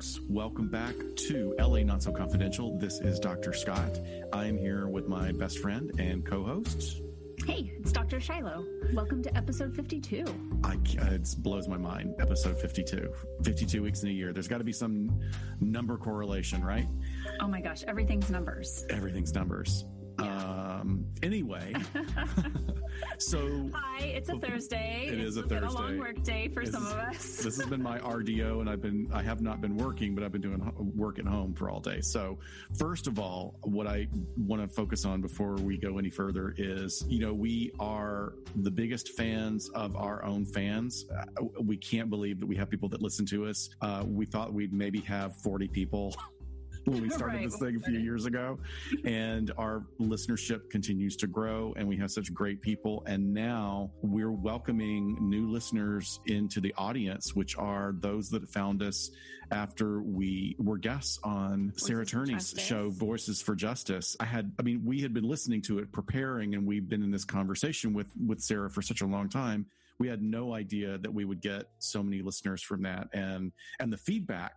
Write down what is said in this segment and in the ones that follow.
folks. Welcome back to LA Not So Confidential. This is Dr. Scott. I am here with my best friend and co-host. Hey, it's Dr. Shiloh. Welcome to episode 52. It blows my mind. Episode 52. 52 weeks in a year. There's got to be some number correlation, right? Oh my gosh, everything's numbers. Everything's numbers. Yeah. Anyway, so hi, it's a Thursday. It is a Thursday. Thursday. A long work day for some of us. This has been my RDO, and I have not been working, but I've been doing work at home for all day. So first of all, what I want to focus on before we go any further is, we are the biggest fans of our own fans. We can't believe that we have people that listen to us. We thought we'd maybe have 40 people when we started this thing a few years ago, and our listenership continues to grow, and we have such great people. And now we're welcoming new listeners into the audience, which are those that found us after we were guests on Sarah Turney's show, Voices for Justice. We had been listening to it, preparing, and we've been in this conversation with Sarah for such a long time. We had no idea that we would get so many listeners from that, and the feedback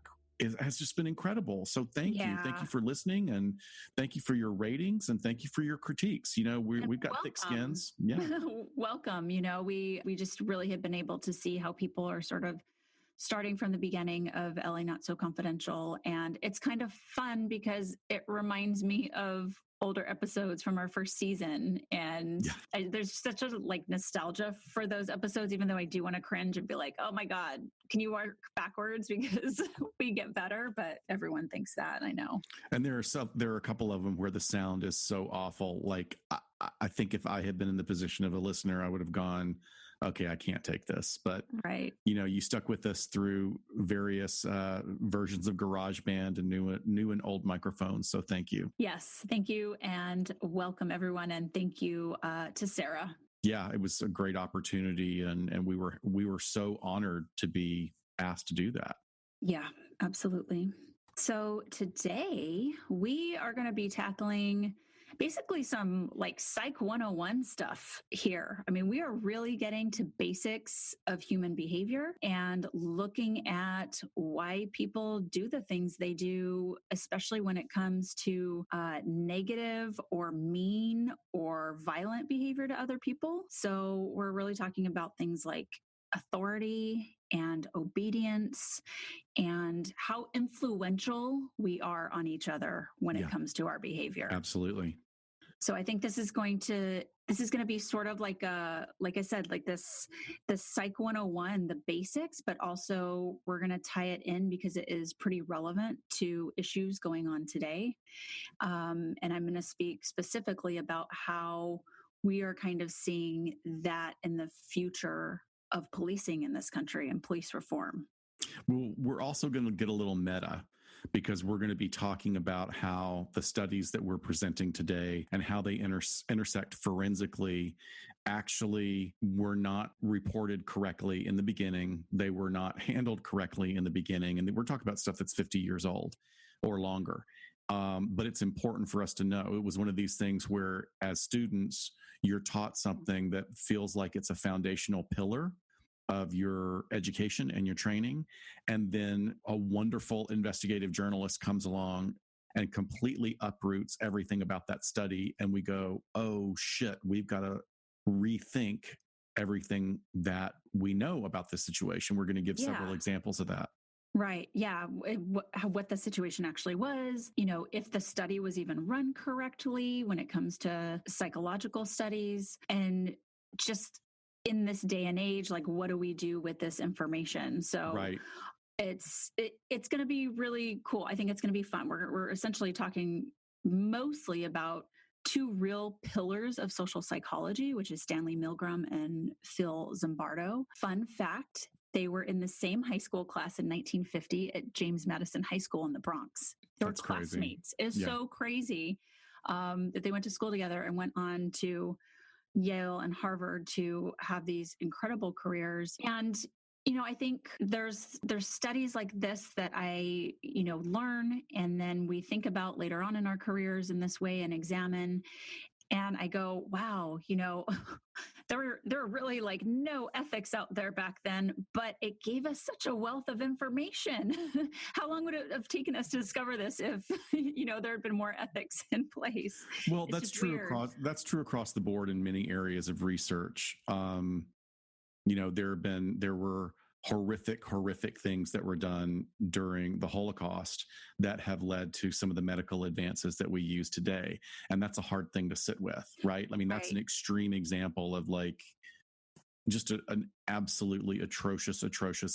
has just been incredible. So thank you. Thank you for listening, and thank you for your ratings, and thank you for your critiques. We've got thick skins. Yeah. Welcome. We just really have been able to see how people are sort of starting from the beginning of LA Not So Confidential. And it's kind of fun because it reminds me of older episodes from our first season. And there's such a nostalgia for those episodes, even though I do want to cringe and be like, oh my God, can you work backwards because we get better? But everyone thinks that, I know. And there are a couple of them where the sound is so awful. Like I think if I had been in the position of a listener, I would have gone, okay, I can't take this. But, right. You stuck with us through various versions of GarageBand and new and old microphones. So thank you. Yes, thank you. And welcome everyone. And thank you to Sarah. Yeah, it was a great opportunity. And we were so honored to be asked to do that. Yeah, absolutely. So today we are going to be tackling basically some Psych 101 stuff here. We are really getting to basics of human behavior and looking at why people do the things they do, especially when it comes to negative or mean or violent behavior to other people. So we're really talking about things like authority and obedience and how influential we are on each other when it comes to our behavior. Absolutely. So I think this is going to be sort of like I said, this Psych 101, the basics, but also we're going to tie it in because it is pretty relevant to issues going on today. And I'm going to speak specifically about how we are kind of seeing that in the future of policing in this country and police reform. Well, we're also going to get a little meta because we're going to be talking about how the studies that we're presenting today and how they intersect forensically actually were not reported correctly in the beginning. They were not handled correctly in the beginning. And we're talking about stuff that's 50 years old or longer. But it's important for us to know. It was one of these things where as students, you're taught something that feels like it's a foundational pillar of your education and your training. And then a wonderful investigative journalist comes along and completely uproots everything about that study. And we go, oh shit, we've got to rethink everything that we know about this situation. We're going to give several examples of that. Right. Yeah. What the situation actually was, if the study was even run correctly when it comes to psychological studies, and just in this day and age, what do we do with this information? So it's going to be really cool. I think it's going to be fun. We're essentially talking mostly about two real pillars of social psychology, which is Stanley Milgram and Phil Zimbardo. Fun fact, they were in the same high school class in 1950 at James Madison High School in the Bronx. They were classmates. It's so crazy that they went to school together and went on to Yale and Harvard to have these incredible careers. And, I think there's studies like this that I, learn, and then we think about later on in our careers in this way and examine. And I go, wow, there were really like no ethics out there back then, but it gave us such a wealth of information. How long would it have taken us to discover this if, there had been more ethics in place? Well, that's true across the board in many areas of research. There were horrific things that were done during the Holocaust that have led to some of the medical advances that we use today. And that's a hard thing to sit with, right? I mean, that's an extreme example of like just an absolutely atrocious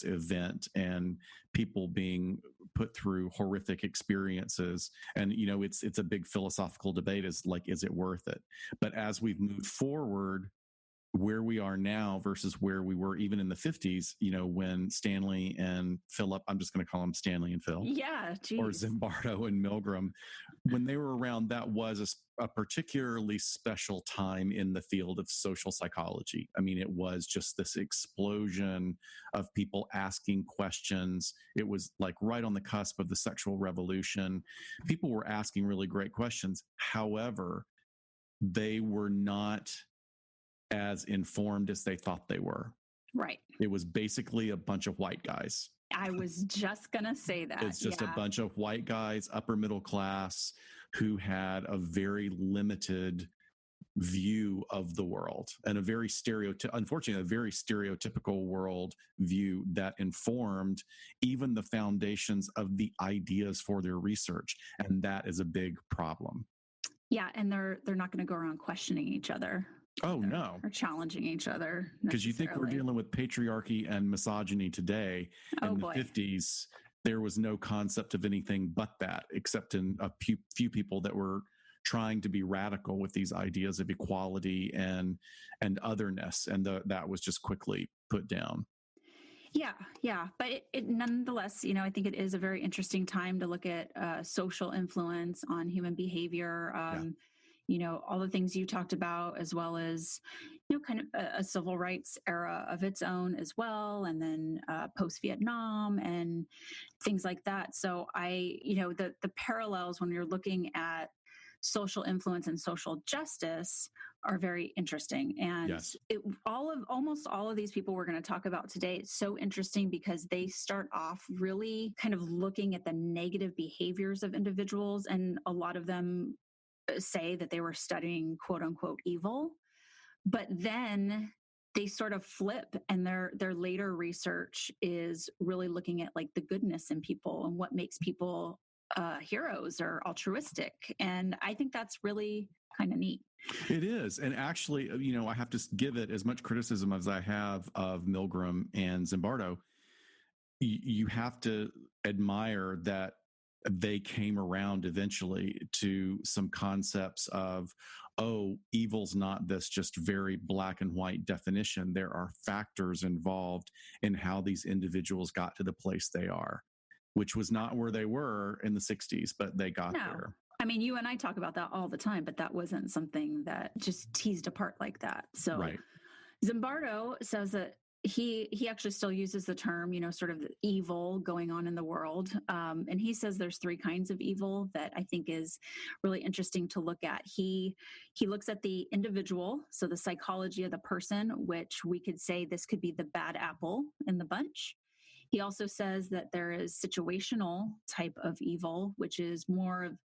event and people being put through horrific experiences. And, it's a big philosophical debate is it worth it? But as we've moved forward, where we are now versus where we were even in the 50s, when Stanley and Philip, I'm just going to call them Stanley and Phil. Yeah. Geez. Or Zimbardo and Milgram, when they were around, that was a particularly special time in the field of social psychology. I mean, it was just this explosion of people asking questions. It was like right on the cusp of the sexual revolution. People were asking really great questions. However, they were not as informed as they thought they were. Right. It was basically a bunch of white guys. I was just going to say that. It's just a bunch of white guys, upper middle class, who had a very limited view of the world and unfortunately, a very stereotypical world view that informed even the foundations of the ideas for their research. And that is a big problem. Yeah. And they're not going to go around questioning each other. Oh, no. Or challenging each other. Because you think we're dealing with patriarchy and misogyny today. In the 50s, there was no concept of anything but that, except in a few people that were trying to be radical with these ideas of equality and otherness. And that was just quickly put down. Yeah. But it nonetheless, I think it is a very interesting time to look at social influence on human behavior. All the things you talked about, as well as, kind of a civil rights era of its own as well. And then post-Vietnam and things like that. So the parallels when you're looking at social influence and social justice are very interesting. And yes. Almost all of these people we're going to talk about today, it's so interesting because they start off really kind of looking at the negative behaviors of individuals. And a lot of them say that they were studying quote unquote evil, but then they sort of flip, and their later research is really looking at like the goodness in people and what makes people heroes or altruistic. And I think that's really kind of neat. It is. And actually, I have to give it as much criticism as I have of Milgram and Zimbardo. You have to admire that they came around eventually to some concepts of, evil's not this just very black and white definition. There are factors involved in how these individuals got to the place they are, which was not where they were in the 60s, but they got there. I mean, you and I talk about that all the time, but that wasn't something that just teased apart like that. So right. Zimbardo says that he actually still uses the term, sort of evil going on in the world. And he says there's three kinds of evil that I think is really interesting to look at. He looks at the individual, so the psychology of the person, which we could say this could be the bad apple in the bunch. He also says that there is situational type of evil, which is more of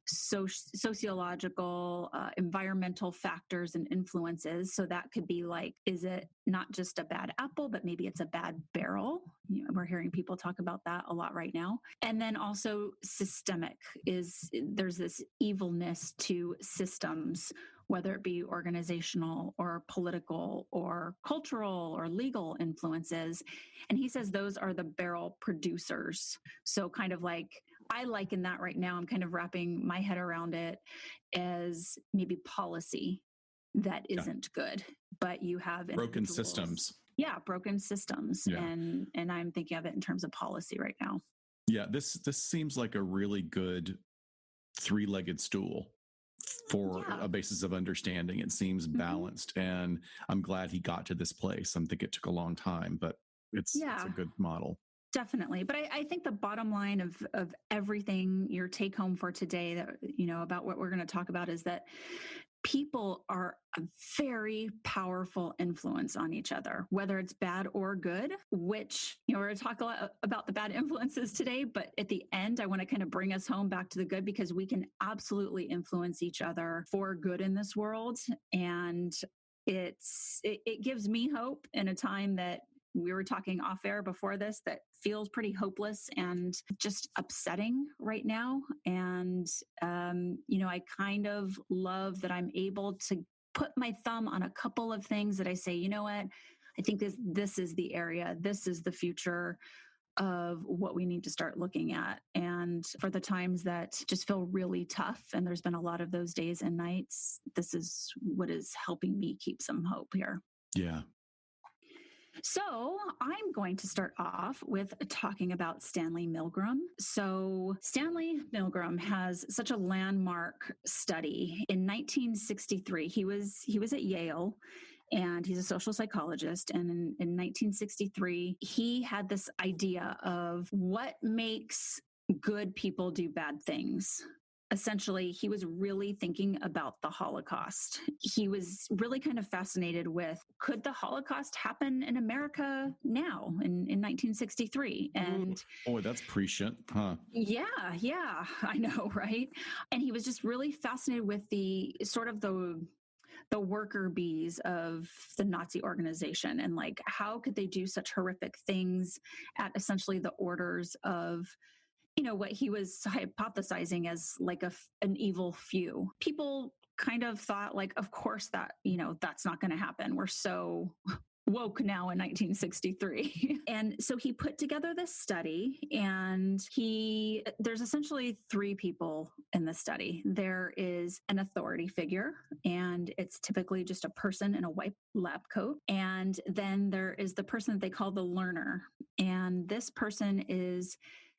sociological, environmental factors and influences. So that could be like, is it not just a bad apple, but maybe it's a bad barrel? We're hearing people talk about that a lot right now. And then also systemic there's this evilness to systems, whether it be organizational or political or cultural or legal influences. And he says those are the barrel producers. So kind of like, I liken that right now, I'm kind of wrapping my head around it as maybe policy that isn't good, but you have broken systems. Yeah, broken systems. Yeah. And I'm thinking of it in terms of policy right now. Yeah, this seems like a really good three-legged stool for a basis of understanding. It seems balanced, and I'm glad he got to this place. I think it took a long time, but it's a good model. Definitely. But I think the bottom line of everything, your take home for today, that, about what we're going to talk about, is that people are a very powerful influence on each other, whether it's bad or good, which, we're going to talk a lot about the bad influences today, but at the end, I want to kind of bring us home back to the good, because we can absolutely influence each other for good in this world. And it gives me hope in a time that we were talking off air before this that feels pretty hopeless and just upsetting right now. And, I kind of love that I'm able to put my thumb on a couple of things that I say, you know what, I think this is the area, this is the future of what we need to start looking at. And for the times that just feel really tough, and there's been a lot of those days and nights, this is what is helping me keep some hope here. Yeah. So I'm going to start off with talking about Stanley Milgram. So Stanley Milgram has such a landmark study. In 1963, he was at Yale, and he's a social psychologist. And in 1963, he had this idea of what makes good people do bad things. Essentially, he was really thinking about the Holocaust. He was really kind of fascinated with, could the Holocaust happen in America now in 1963? And boy, that's prescient, huh? Yeah, I know, right? And he was just really fascinated with the sort of the worker bees of the Nazi organization, and like, how could they do such horrific things at essentially the orders of what he was hypothesizing as like an evil few. People kind of thought like, of course that, that's not going to happen. We're so woke now in 1963. And so he put together this study, and there's essentially three people in the study. There is an authority figure, and it's typically just a person in a white lab coat. And then there is the person that they call the learner. And this person is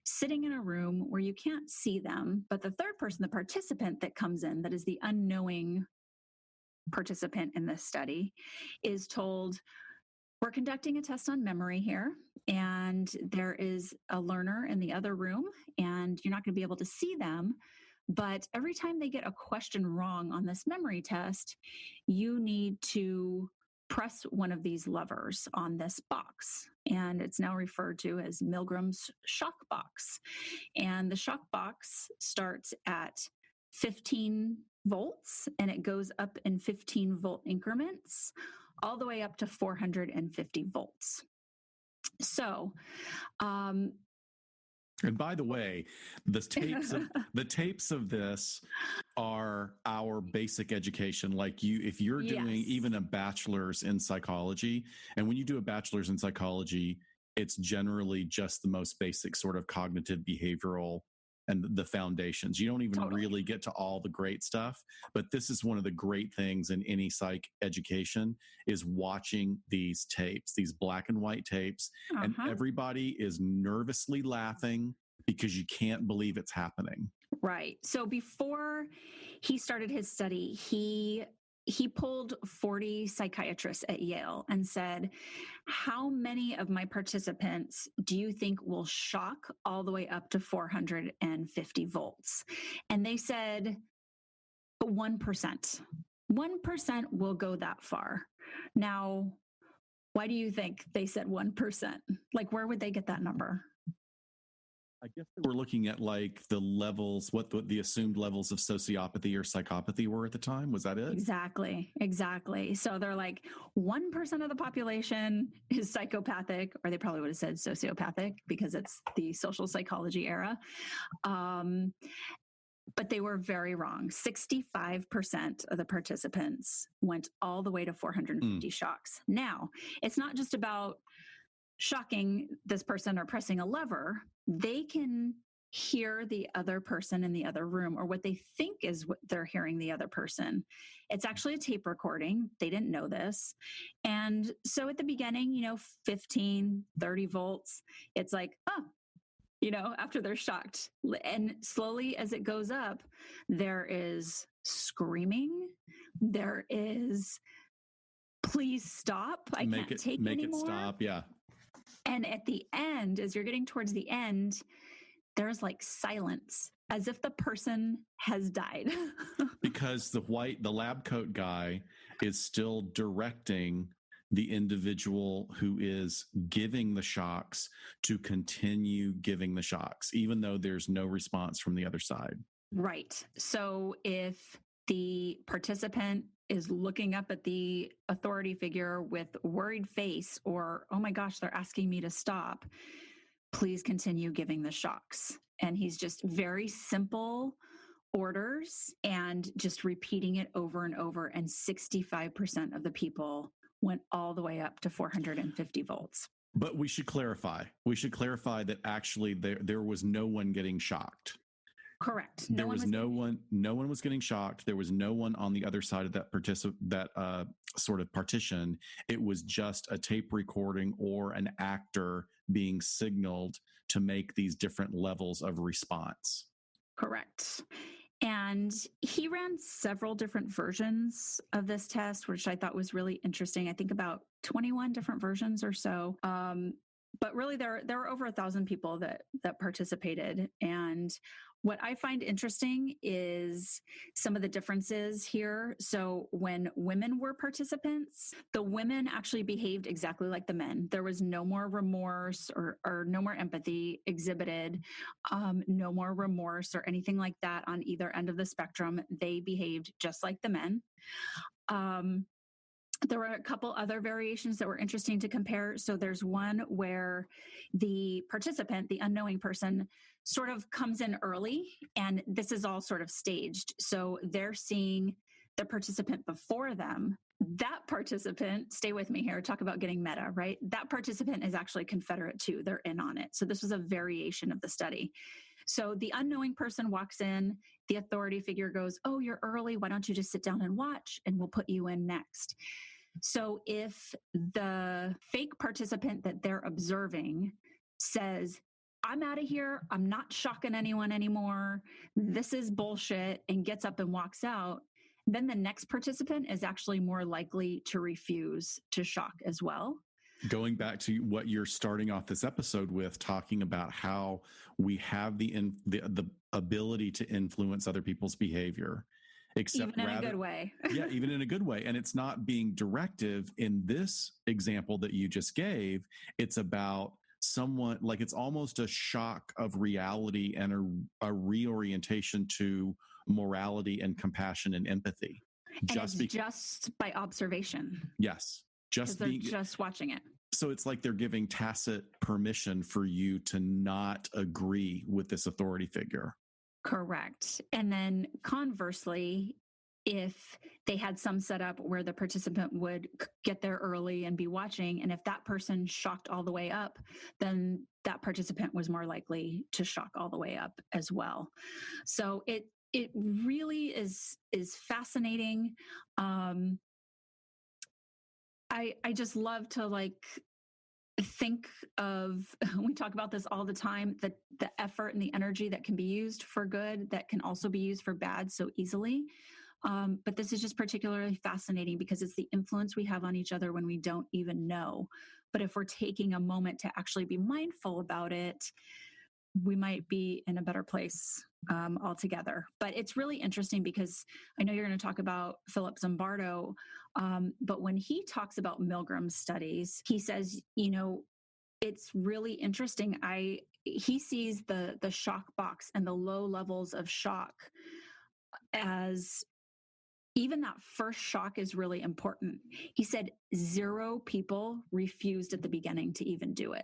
sitting in a room where you can't see them, but the third person, the participant that comes in, that is the unknowing participant in this study, is told, we're conducting a test on memory here, and there is a learner in the other room, and you're not going to be able to see them, but every time they get a question wrong on this memory test, you need to press one of these levers on this box. And it's now referred to as Milgram's shock box. And the shock box starts at 15 volts, and it goes up in 15 volt increments all the way up to 450 volts. So, and by the way, the tapes of this are our basic education. Like if you're doing even a bachelor's in psychology, and when you do a bachelor's in psychology, it's generally just the most basic sort of cognitive behavioral and the foundations. You don't even really get to all the great stuff, but this is one of the great things in any psych education, is watching these tapes, these black and white tapes, and everybody is nervously laughing because you can't believe it's happening. Right. So before he started his study, he polled 40 psychiatrists at Yale and said, how many of my participants do you think will shock all the way up to 450 volts? And they said 1%. 1% will go that far. Now, why do you think they said 1%? Like, where would they get that number? I guess we're looking at like the levels, what the assumed levels of sociopathy or psychopathy were at the time. Was that it? Exactly. So they're like 1% of the population is psychopathic, or they probably would have said sociopathic because it's the social psychology era. But they were very wrong. 65% of the participants went all the way to 450 shocks. Now, it's not just about shocking this person or pressing a lever. They can hear the other person in the other room, or what they think is what they're hearing the other person. It's actually a tape recording. They didn't know this. And so at the beginning, 15, 30 volts, it's like, after they're shocked. And slowly as it goes up, there is screaming. There is, please stop. I can't take anymore. Make it stop. Yeah. And at the end, as you're getting towards the end, there's like silence, as if the person has died. Because the lab coat guy is still directing the individual who is giving the shocks to continue giving the shocks, even though there's no response from the other side. Right. So if the participant is looking up at the authority figure with worried face, or, oh my gosh, they're asking me to stop, please continue giving the shocks. And he's just very simple orders and just repeating it over and over. And 65% of the people went all the way up to 450 volts. But we should clarify. That actually there was no one getting shocked. Correct. No one was getting shocked. There was no one on the other side of that sort of partition. It was just a tape recording or an actor being signaled to make these different levels of response. Correct. And he ran several different versions of this test, which I thought was really interesting. I think about 21 different versions or so. But really, there were over 1,000 people that participated. And what I find interesting is some of the differences here. So when women were participants, the women actually behaved exactly like the men. There was no more remorse or no more empathy exhibited, no more remorse or anything like that on either end of the spectrum. They behaved just like the men. There were a couple other variations that were interesting to compare. So there's one where the participant, the unknowing person, sort of comes in early, and this is all sort of staged. So they're seeing the participant before them. That participant, stay with me here, talk about getting meta, right? That participant is actually Confederate too. They're in on it. So this was a variation of the study. So the unknowing person walks in, the authority figure goes, oh, you're early. Why don't you just sit down and watch, and we'll put you in next. So if the fake participant that they're observing says, I'm out of here, I'm not shocking anyone anymore, this is bullshit, and gets up and walks out, then the next participant is actually more likely to refuse to shock as well. Going back to what you're starting off this episode with, talking about how we have the ability to influence other people's behavior. Even in a good way. Yeah, even in a good way. And it's not being directive in this example that you just gave. It's about someone, like it's almost a shock of reality and a reorientation to morality and compassion and empathy. Just by observation. Yes. Just they're just watching it. So it's like they're giving tacit permission for you to not agree with this authority figure. Correct. And then conversely, if they had some setup where the participant would get there early and be watching, and if that person shocked all the way up, then that participant was more likely to shock all the way up as well. So it really is fascinating. I just love to think of, we talk about this all the time, the effort and the energy that can be used for good that can also be used for bad so easily. But this is just particularly fascinating because it's the influence we have on each other when we don't even know. But if we're taking a moment to actually be mindful about it, we might be in a better place altogether. But it's really interesting because I know you're going to talk about Philip Zimbardo, but when he talks about Milgram's studies, he says, it's really interesting. He sees the shock box and the low levels of shock as even that first shock is really important. He said 0 people refused at the beginning to even do it.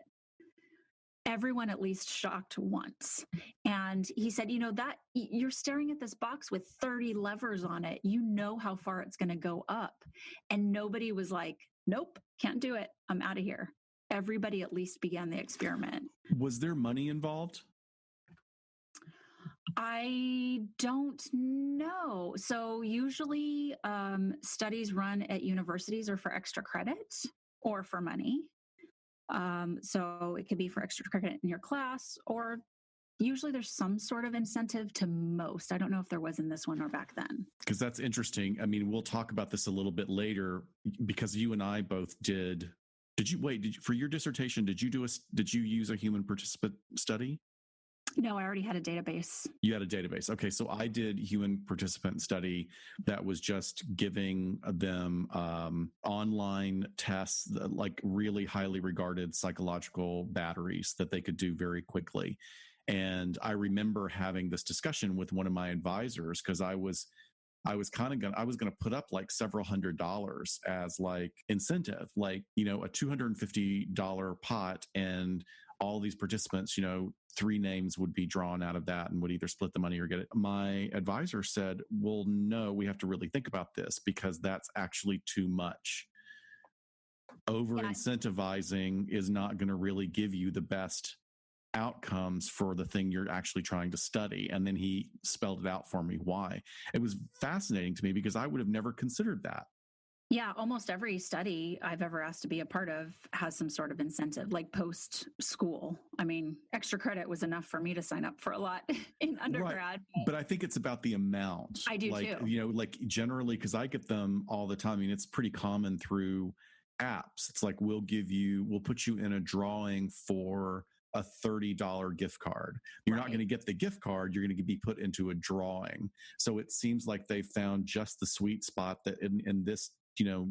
Everyone at least shocked once. And he said, that you're staring at this box with 30 levers on it. You know how far it's going to go up. And nobody was like, nope, can't do it. I'm out of here. Everybody at least began the experiment. Was there money involved? I don't know. So usually studies run at universities are for extra credit or for money. So it could be for extra credit in your class, or usually there's some sort of incentive to most. I don't know if there was in this one or back then. Because that's interesting. I mean, we'll talk about this a little bit later because you and I both did you for your dissertation, did you use a human participant study? No, I already had a database. You had a database. Okay. So I did human participant study that was just giving them online tests, like really highly regarded psychological batteries that they could do very quickly. And I remember having this discussion with one of my advisors because I was gonna put up like several $100s as like incentive, like, you know, a $250 pot, and all these participants, you know, 3 names would be drawn out of that and would either split the money or get it. My advisor said, well, no, we have to really think about this because that's actually too much. Over incentivizing is not going to really give you the best outcomes for the thing you're actually trying to study. And then he spelled it out for me why. It was fascinating to me because I would have never considered that. Yeah, almost every study I've ever asked to be a part of has some sort of incentive, like post school. I mean, extra credit was enough for me to sign up for a lot in undergrad. Right. But I think it's about the amount. I do like, too. You know, like generally, because I get them all the time. I mean, it's pretty common through apps. It's like we'll put you in a drawing for a $30 gift card. You're not going to get the gift card. You're going to be put into a drawing. So it seems like they found just the sweet spot that in this, you know,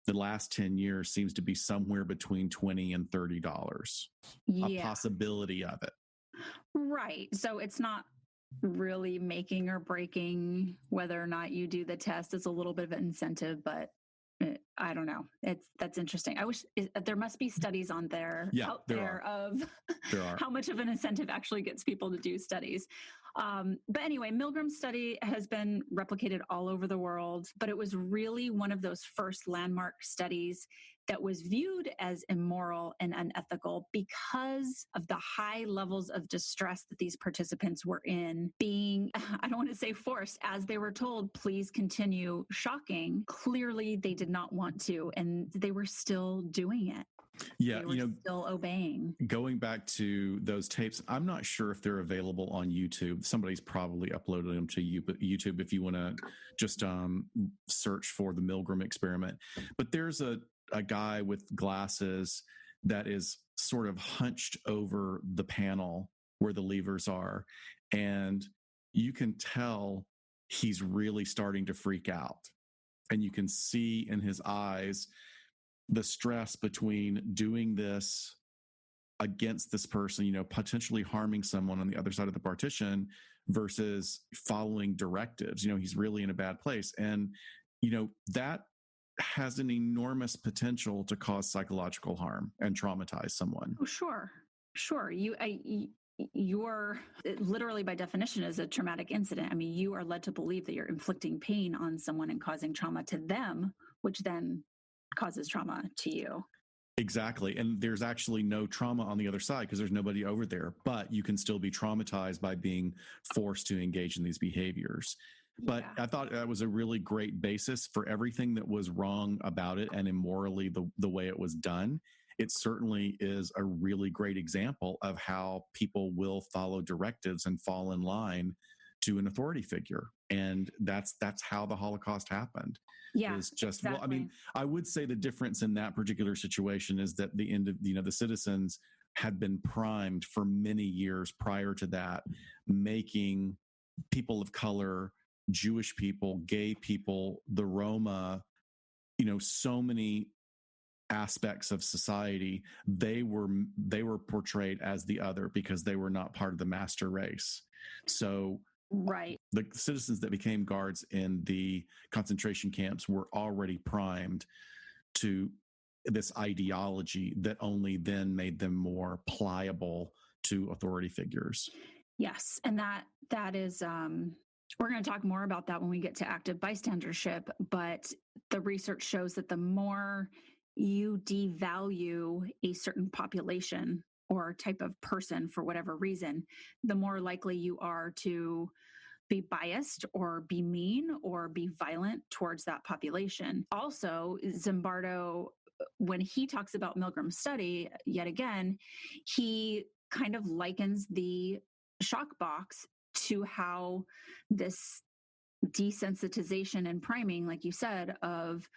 the last 10 years seems to be somewhere between $20 and $30. A possibility of it. Right. So it's not really making or breaking whether or not you do the test. It's a little bit of an incentive, but I don't know. That's interesting. I wish there must be studies on there out there of how much of an incentive actually gets people to do studies. But anyway, Milgram's study has been replicated all over the world, but it was really one of those first landmark studies that was viewed as immoral and unethical because of the high levels of distress that these participants were in, being, I don't want to say forced, as they were told, please continue shocking. Clearly, they did not want to, and they were still doing it. Yeah, they were still obeying. Going back to those tapes, I'm not sure if they're available on YouTube. Somebody's probably uploaded them to YouTube if you want to just search for the Milgram experiment. But there's a guy with glasses that is sort of hunched over the panel where the levers are, and you can tell he's really starting to freak out, and you can see in his eyes the stress between doing this against this person, you know, potentially harming someone on the other side of the partition versus following directives. You know, he's really in a bad place. And, you know, that has an enormous potential to cause psychological harm and traumatize someone. Oh, sure. You're literally by definition is a traumatic incident. I mean, you are led to believe that you're inflicting pain on someone and causing trauma to them, which then causes trauma to you. Exactly. And there's actually no trauma on the other side because there's nobody over there, but you can still be traumatized by being forced to engage in these behaviors. But I thought that was a really great basis for everything that was wrong about it and immorally the way it was done. It certainly is a really great example of how people will follow directives and fall in line to an authority figure. And that's how the Holocaust happened. Yeah, is just, exactly. Well, I mean, I would say the difference in that particular situation is that the citizens had been primed for many years prior to that, making people of color, Jewish people, gay people, the Roma, you know, so many aspects of society, they were portrayed as the other because they were not part of the master race. So right, the citizens that became guards in the concentration camps were already primed to this ideology that only then made them more pliable to authority figures. Yes, and that is we're going to talk more about that when we get to active bystandership, but the research shows that the more you devalue a certain population or type of person for whatever reason, the more likely you are to be biased or be mean or be violent towards that population. Also, Zimbardo, when he talks about Milgram's study, yet again, he kind of likens the shock box to how this desensitization and priming, like you said, of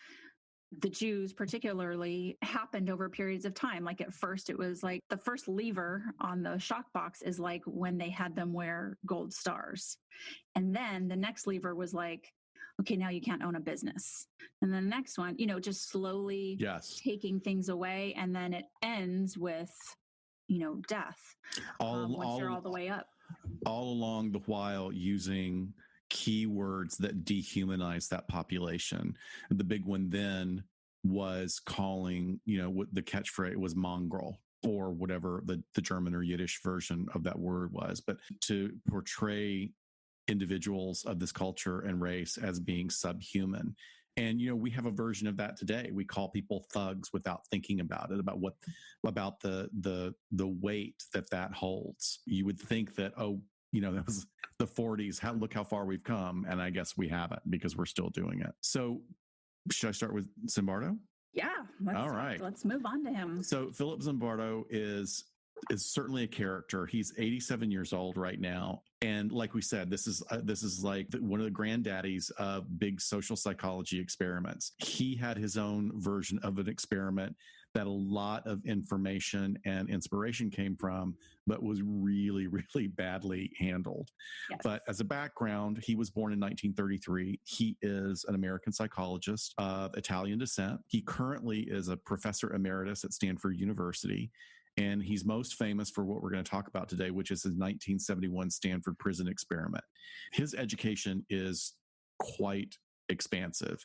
the Jews particularly happened over periods of time. Like at first, it was like the first lever on the shock box is like when they had them wear gold stars. And then the next lever was like, okay, now you can't own a business. And then the next one, just slowly taking things away. And then it ends with, death once you're all the way up. All along the while using keywords that dehumanize that population. The big one then was calling, what the catchphrase was, mongrel, or whatever the German or Yiddish version of that word was. But to portray individuals of this culture and race as being subhuman. And, we have a version of that today. We call people thugs without thinking about it, about the weight that holds. You would think that, that was the 40s. Look how far we've come. And I guess we haven't, because we're still doing it. So should I start with Zimbardo? Yeah. All right. Let's move on to him. So Philip Zimbardo is certainly a character. He's 87 years old right now. And like we said, this is like one of the granddaddies of big social psychology experiments. He had his own version of an experiment that a lot of information and inspiration came from, but was really, really badly handled. Yes. But as a background, he was born in 1933. He is an American psychologist of Italian descent. He currently is a professor emeritus at Stanford University. And he's most famous for what we're going to talk about today, which is his 1971 Stanford prison experiment. His education is quite expansive.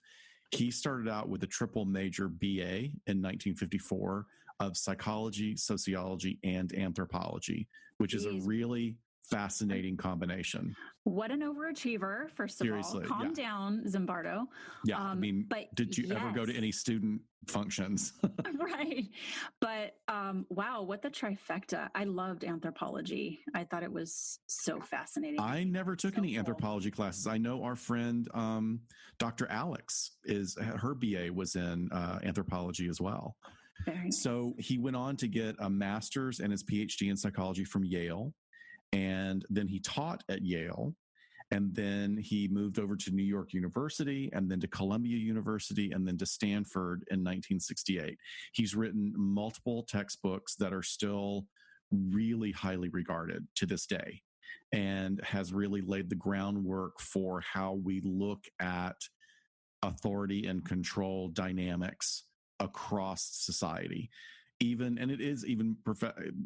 He started out with a triple major BA in 1954 of psychology, sociology, and anthropology, which is a really fascinating combination. What an overachiever, first of all. Calm down, Zimbardo. Yeah, but did you ever go to any student functions? Right. But wow, what the trifecta. I loved anthropology. I thought it was so fascinating. I never took any anthropology classes. I know our friend, Dr. Alex, her BA was in anthropology as well. Very nice. So he went on to get a master's and his PhD in psychology from Yale. And then he taught at Yale, and then he moved over to New York University, and then to Columbia University, and then to Stanford in 1968. He's written multiple textbooks that are still really highly regarded to this day, and has really laid the groundwork for how we look at authority and control dynamics across society. And it is even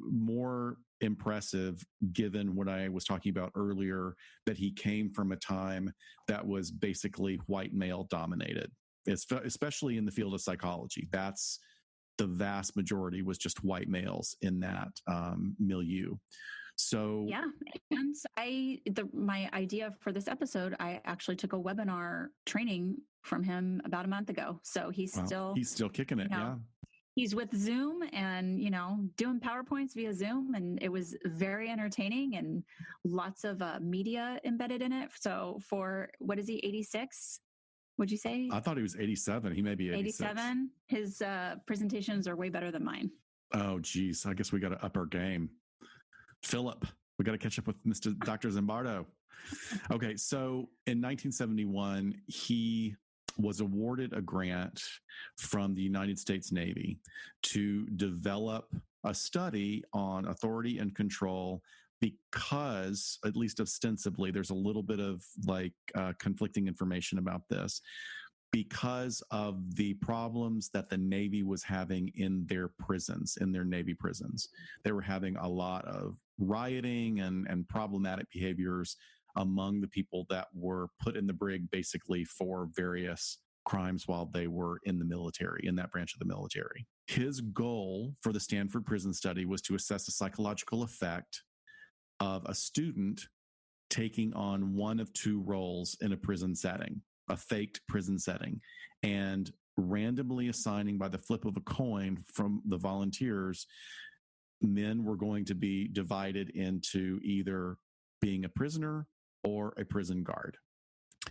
more impressive given what I was talking about earlier, that he came from a time that was basically white male dominated, especially in the field of psychology. That's the vast majority was just white males in that milieu. So yeah, and my idea for this episode, I actually took a webinar training from him about a month ago. So he's still kicking it. Yeah. He's with Zoom and, doing PowerPoints via Zoom. And it was very entertaining and lots of media embedded in it. So for, what is he, 86? Would you say? I thought he was 87. He may be 86. 87. His presentations are way better than mine. Oh, geez. I guess we got to up our game. Philip, we got to catch up with Dr. Zimbardo. Okay. So in 1971, he was awarded a grant from the United States Navy to develop a study on authority and control, because, at least ostensibly, there's a little bit of conflicting information about this, because of the problems that the Navy was having in their prisons, in their Navy prisons. They were having a lot of rioting and problematic behaviors among the people that were put in the brig basically for various crimes while they were in the military, in that branch of the military. His goal for the Stanford prison study was to assess the psychological effect of a student taking on one of two roles in a prison setting, a faked prison setting, and randomly assigning by the flip of a coin from the volunteers, men were going to be divided into either being a prisoner or a prison guard.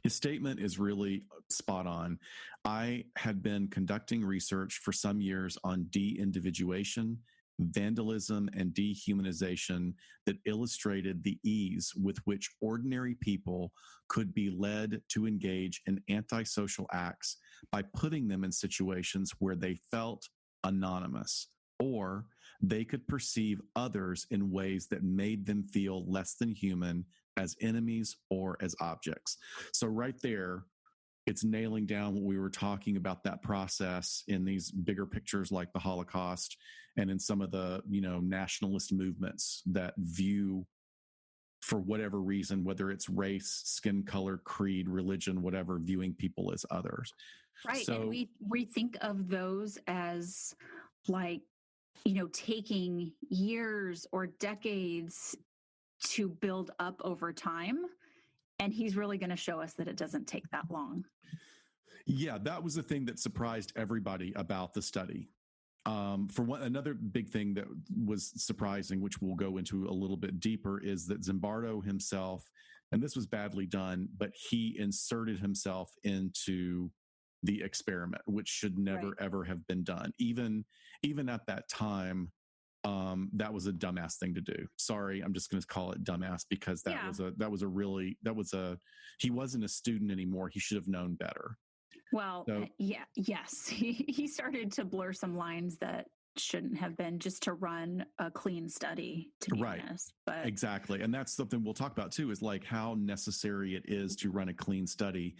His statement is really spot on. I had been conducting research for some years on de-individuation vandalism, and dehumanization that illustrated the ease with which ordinary people could be led to engage in antisocial acts by putting them in situations where they felt anonymous, or they could perceive others in ways that made them feel less than human, as enemies or as objects. So right there, it's nailing down what we were talking about, that process in these bigger pictures like the Holocaust and in some of the, nationalist movements that view, for whatever reason, whether it's race, skin color, creed, religion, whatever, viewing people as others. Right. So, and we think of those as like, taking years or decades to build up over time. And he's really going to show us that it doesn't take that long. Yeah, that was the thing that surprised everybody about the study. For one, another big thing that was surprising, which we'll go into a little bit deeper, is that Zimbardo himself, and this was badly done, but he inserted himself into the experiment, which should never, ever have been done. Even at that time, that was a dumbass thing to do. Sorry, I'm just going to call it dumbass, because he wasn't a student anymore. He should have known better. Well, yes. He started to blur some lines that shouldn't have been, just to run a clean study, to be honest. But exactly. And that's something we'll talk about too, is like how necessary it is to run a clean study.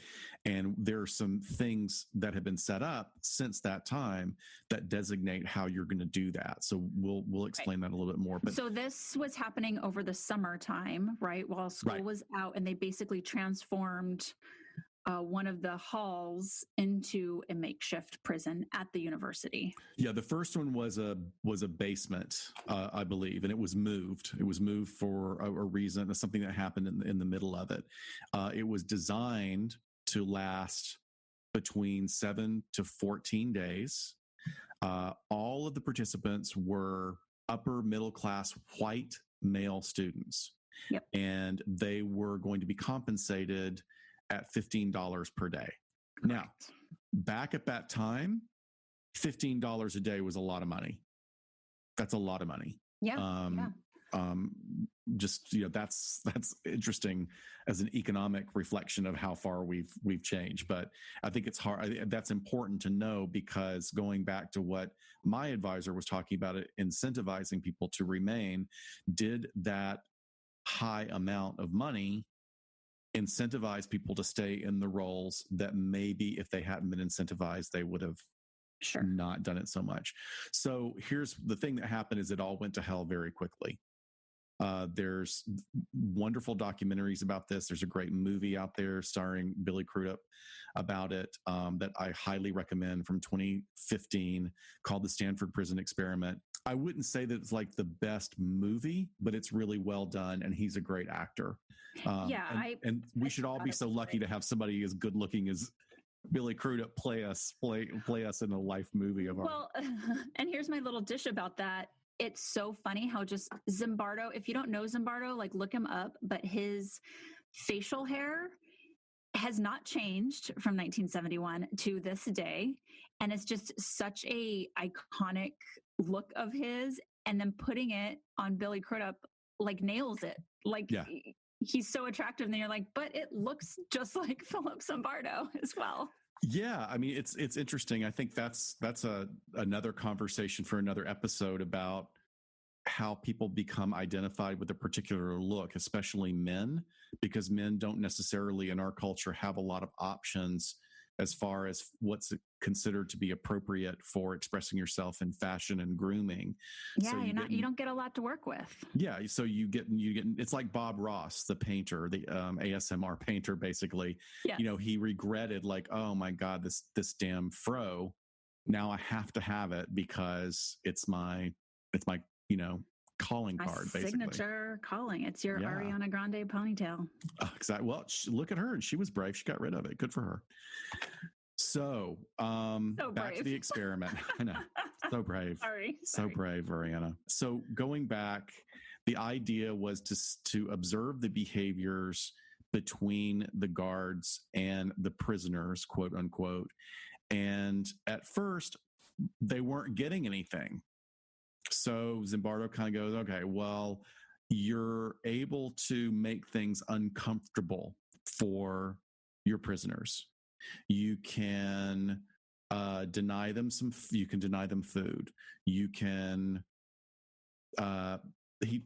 And there are some things that have been set up since that time that designate how you're going to do that. So we'll explain that a little bit more. But so this was happening over the summertime, right? While school was out, and they basically transformed one of the halls into a makeshift prison at the university. Yeah, the first one was a basement, I believe, and it was moved. It was moved for a reason, something that happened in the middle of it. It was designed to last between 7 to 14 days. All of the participants were upper middle class white male students. Yep. And they were going to be compensated at $15 per day. Correct. Now, back at that time, $15 a day was a lot of money. That's a lot of money. Yeah. That's interesting as an economic reflection of how far we've changed. But I think it's hard. That's important to know, because going back to what my advisor was talking about, it incentivizing people to remain, did that high amount of money incentivize people to stay in the roles that maybe if they hadn't been incentivized, they would have not done it so much. So here's the thing that happened: is it all went to hell very quickly. There's wonderful documentaries about this. There's a great movie out there starring Billy Crudup about it that I highly recommend, from 2015, called The Stanford Prison Experiment. I wouldn't say that it's like the best movie, but it's really well done, and he's a great actor. And we should all be so lucky to have somebody as good looking as Billy Crudup play us in a life movie of ours. Well, and here's my little dish about that. It's so funny how just Zimbardo, if you don't know Zimbardo, like look him up, but his facial hair has not changed from 1971 to this day. And it's just such a iconic look of his. And then putting it on Billy Crudup, like, nails it. Like, he's so attractive. And then you're like, but it looks just like Philip Zimbardo as well. Yeah, I mean, it's interesting. I think that's another conversation for another episode, about how people become identified with a particular look, especially men, because men don't necessarily in our culture have a lot of options as far as what's considered to be appropriate for expressing yourself in fashion and grooming. Yeah, so you don't get a lot to work with. Yeah, so you get it's like Bob Ross, the painter, the ASMR painter, basically. Yes. He regretted, like, oh my God, this damn fro. Now I have to have it because it's my calling card, basically. Signature calling. It's your Ariana Grande ponytail. Exactly. Well, look at her, and she was brave. She got rid of it. Good for her. So back to the experiment. I know. So brave. Sorry. So brave, Ariana. So going back, the idea was to observe the behaviors between the guards and the prisoners, quote unquote. And at first, they weren't getting anything. So Zimbardo kind of goes, okay, well, you're able to make things uncomfortable for your prisoners. You can deny them you can deny them food. You can, he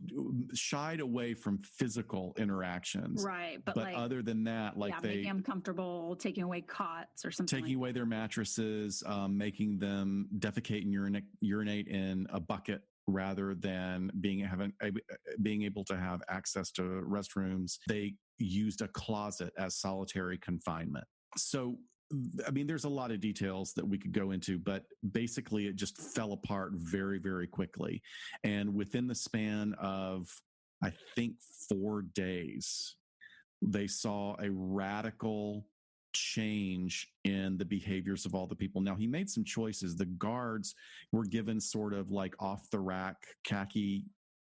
shied away from physical interactions. Right. But like, other than that, like making them comfortable, taking away cots or something. Taking away their mattresses, making them defecate and urinate in a bucket rather than being able to have access to restrooms. They used a closet as solitary confinement. So, I mean, there's a lot of details that we could go into, but basically it just fell apart very, very quickly. And within the span of, I think, 4 days, they saw a radical change in the behaviors of all the people. Now, he made some choices. The guards were given sort of like off the rack khaki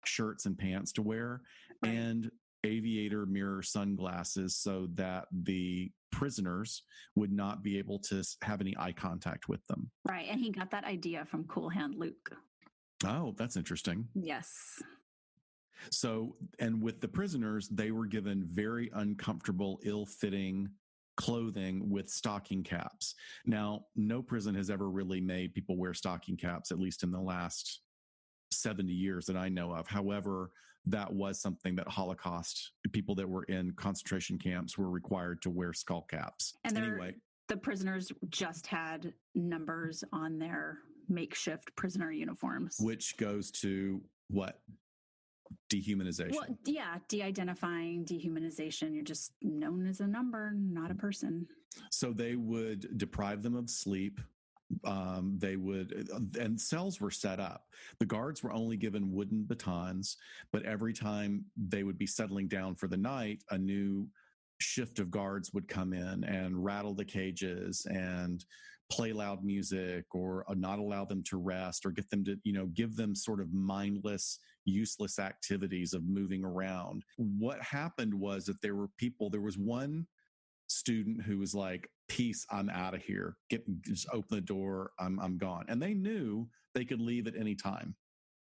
shirts and pants to wear, right, and aviator mirror sunglasses so that the prisoners would not be able to have any eye contact with them. Right. And he got that idea from Cool Hand Luke. Oh, that's interesting. Yes. So, and with the prisoners, they were given very uncomfortable, ill-fitting clothing with stocking caps. Now, no prison has ever really made people wear stocking caps, at least in the last 70 years that I know of. However, that was something that Holocaust people that were in concentration camps were required to wear skull caps. And anyway, the prisoners just had numbers on their makeshift prisoner uniforms. Which goes to what? Dehumanization. Well, yeah, de-identifying, dehumanization. You're just known as a number, not a person. So they would deprive them of sleep. They would, and cells were set up. The guards were only given wooden batons, but every time they would be settling down for the night, a new shift of guards would come in and rattle the cages and play loud music or not allow them to rest or get them to, give them sort of mindless, useless activities of moving around. What happened was that there was one student who was like, peace, I'm out of here. Just open the door. I'm gone. And they knew they could leave at any time.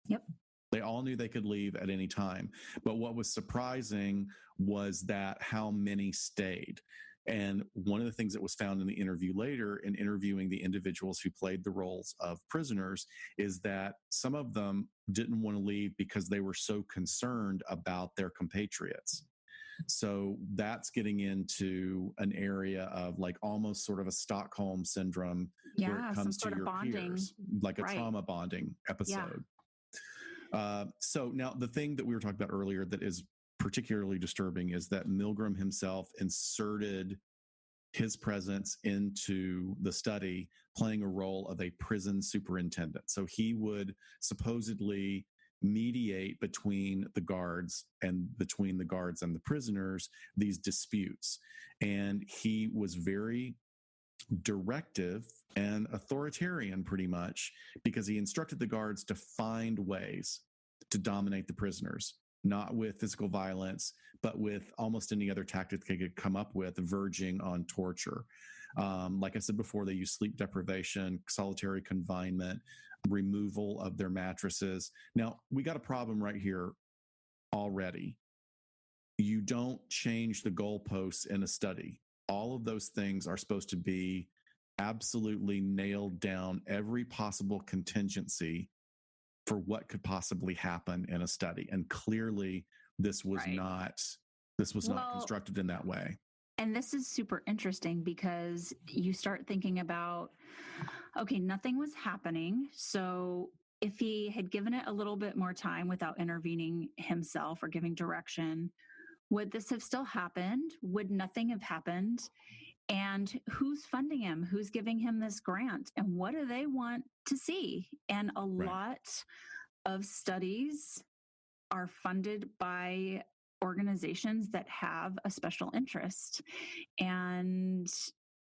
Yep. They all knew they could leave at any time. But what was surprising was that how many stayed. And one of the things that was found in the interview later, in interviewing the individuals who played the roles of prisoners, is that some of them didn't want to leave because they were so concerned about their compatriots. So that's getting into an area of like almost sort of a Stockholm syndrome, where it comes to your peers, like a trauma bonding episode. Yeah. So now the thing that we were talking about earlier that is particularly disturbing is that Milgram himself inserted his presence into the study, playing a role of a prison superintendent. So he would supposedly mediate between the guards and the prisoners, these disputes. And he was very directive and authoritarian pretty much, because he instructed the guards to find ways to dominate the prisoners, not with physical violence, but with almost any other tactic they could come up with, verging on torture. Like I said before, they use sleep deprivation, solitary confinement, removal of their mattresses. Now, we got a problem right here already. You don't change the goalposts in a study. All of those things are supposed to be absolutely nailed down, every possible contingency for what could possibly happen in a study. And clearly this was not constructed in that way. And this is super interesting because you start thinking about, okay, nothing was happening. So if he had given it a little bit more time without intervening himself or giving direction, would this have still happened? Would nothing have happened? And who's funding him? Who's giving him this grant? And what do they want to see? And a lot of studies are funded by organizations that have a special interest. And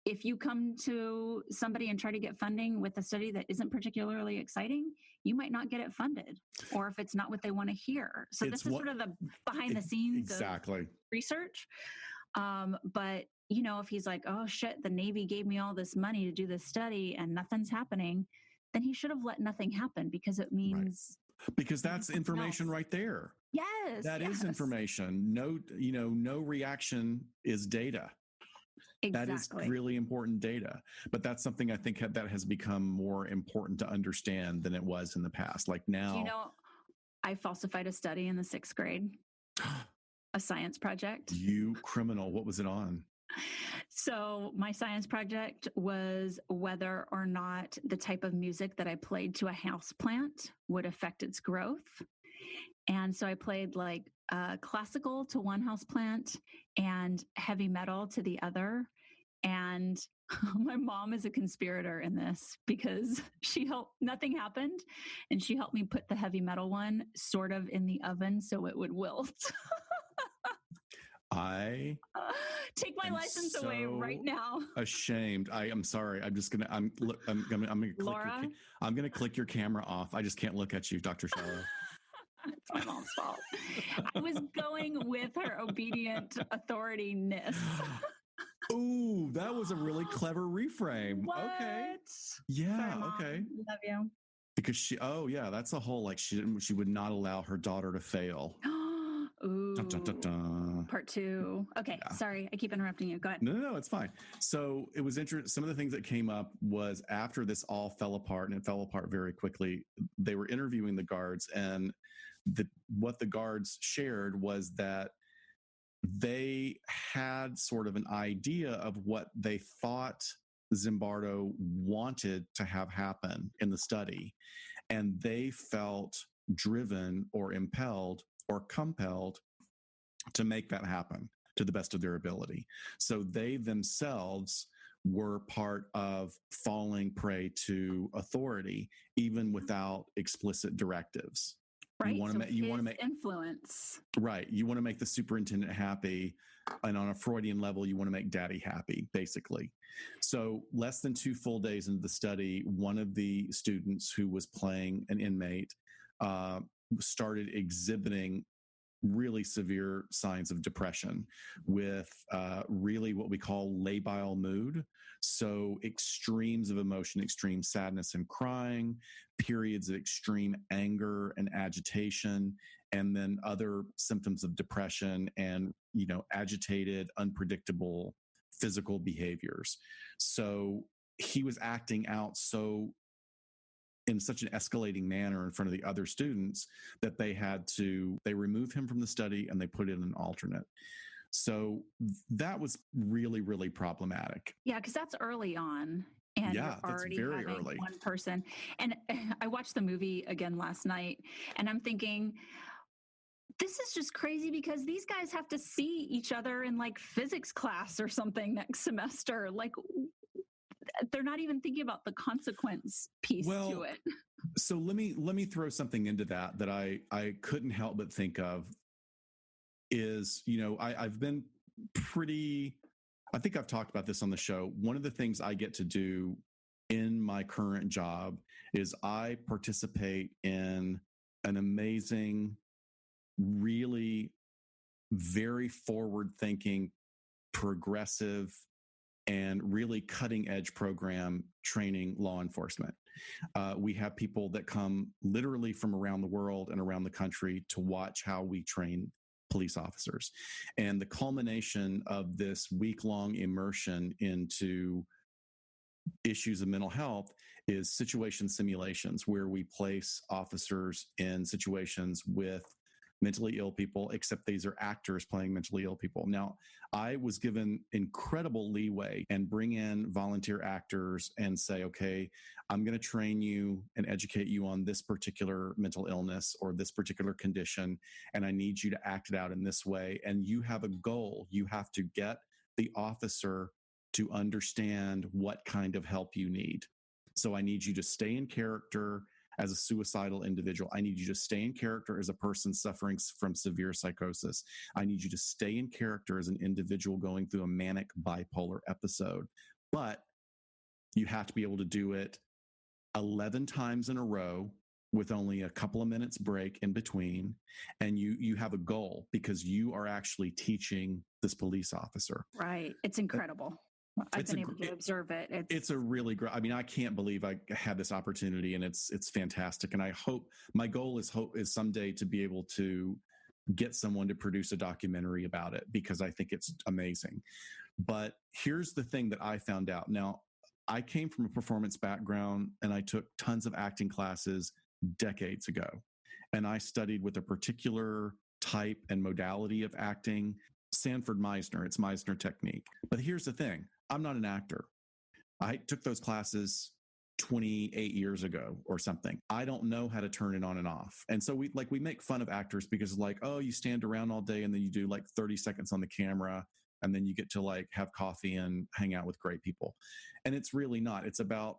if you come to somebody and try to get funding with a study that isn't particularly exciting, you might not get it funded, or if it's not what they want to hear. So this is sort of the behind the scenes of research. But if he's like, oh shit, the Navy gave me all this money to do this study and nothing's happening, then he should have let nothing happen, because it means because that's information right there. Yes. That is information. No, no reaction is data. Exactly. That is really important data. But that's something I think that has become more important to understand than it was in the past. Like now. Do you know, I falsified a study in the 6th grade, a science project. You criminal. What was it on? So my science project was whether or not the type of music that I played to a house plant would affect its growth. And so I played like classical to one house plant and heavy metal to the other. And my mom is a conspirator in this because nothing happened. And she helped me put the heavy metal one sort of in the oven so it would wilt. I take my license away right now. Ashamed. I am sorry. I'm gonna click your camera off. I just can't look at you, Dr. Shallow. It's my mom's fault. I was going with her obedient authority-ness. Ooh, that was a really clever reframe. What? Okay. Yeah. Sorry, Mom. Okay. Love you. Because that's a whole, like, she would not allow her daughter to fail. Ooh. Dun, dun, dun, dun. Part 2. Okay. Yeah. Sorry. I keep interrupting you. Go ahead. No, it's fine. So it was interesting. Some of the things that came up was after this all fell apart, and it fell apart very quickly, they were interviewing the guards, and what the guards shared was that they had sort of an idea of what they thought Zimbardo wanted to have happen in the study. And they felt driven or impelled or compelled to make that happen to the best of their ability. So they themselves were part of falling prey to authority, even without explicit directives. Right. You want to make influence. Right. You want to make the superintendent happy. And on a Freudian level, you want to make daddy happy, basically. So less than 2 full days into the study, one of the students who was playing an inmate started exhibiting really severe signs of depression with really what we call labile mood. So extremes of emotion, extreme sadness and crying, periods of extreme anger and agitation, and then other symptoms of depression and, agitated, unpredictable physical behaviors. So he was acting out in such an escalating manner in front of the other students that they removed him from the study and they put in an alternate. So that was really, really problematic. Yeah, because that's early on. And yeah, you're already that's very having early. One person. And I watched the movie again last night, and I'm thinking, this is just crazy because these guys have to see each other in like physics class or something next semester. Like, they're not even thinking about the consequence piece to it. So let me throw something into that I couldn't help but think of is, I've been I think I've talked about this on the show. One of the things I get to do in my current job is I participate in an amazing, really very forward-thinking, progressive, and really cutting edge program training law enforcement. We have people that come literally from around the world and around the country to watch how we train police officers. And the culmination of this week-long immersion into issues of mental health is situation simulations, where we place officers in situations with mentally ill people, except these are actors playing mentally ill people. Now, I was given incredible leeway and bring in volunteer actors and say, okay, I'm going to train you and educate you on this particular mental illness or this particular condition, and I need you to act it out in this way. And you have a goal. You have to get the officer to understand what kind of help you need. So I need you to stay in character as a suicidal individual. I need you to stay in character as a person suffering from severe psychosis. I need you to stay in character as an individual going through a manic bipolar episode. But you have to be able to do it 11 times in a row with only a couple of minutes break in between. And you have a goal because you are actually teaching this police officer. Right. It's incredible. I've been able to observe it. It's a really great, I mean, I can't believe I had this opportunity, and it's fantastic. And I hope, my goal is someday to be able to get someone to produce a documentary about it, because I think it's amazing. But here's the thing that I found out. Now, I came from a performance background, and I took tons of acting classes decades ago. And I studied with a particular type and modality of acting, Sanford Meisner. It's Meisner technique. But here's the thing. I'm not an actor. I took those classes 28 years ago or something. I don't know how to turn it on and off. And so we make fun of actors because like, oh, you stand around all day and then you do like 30 seconds on the camera, and then you get to like have coffee and hang out with great people. And it's really not. It's about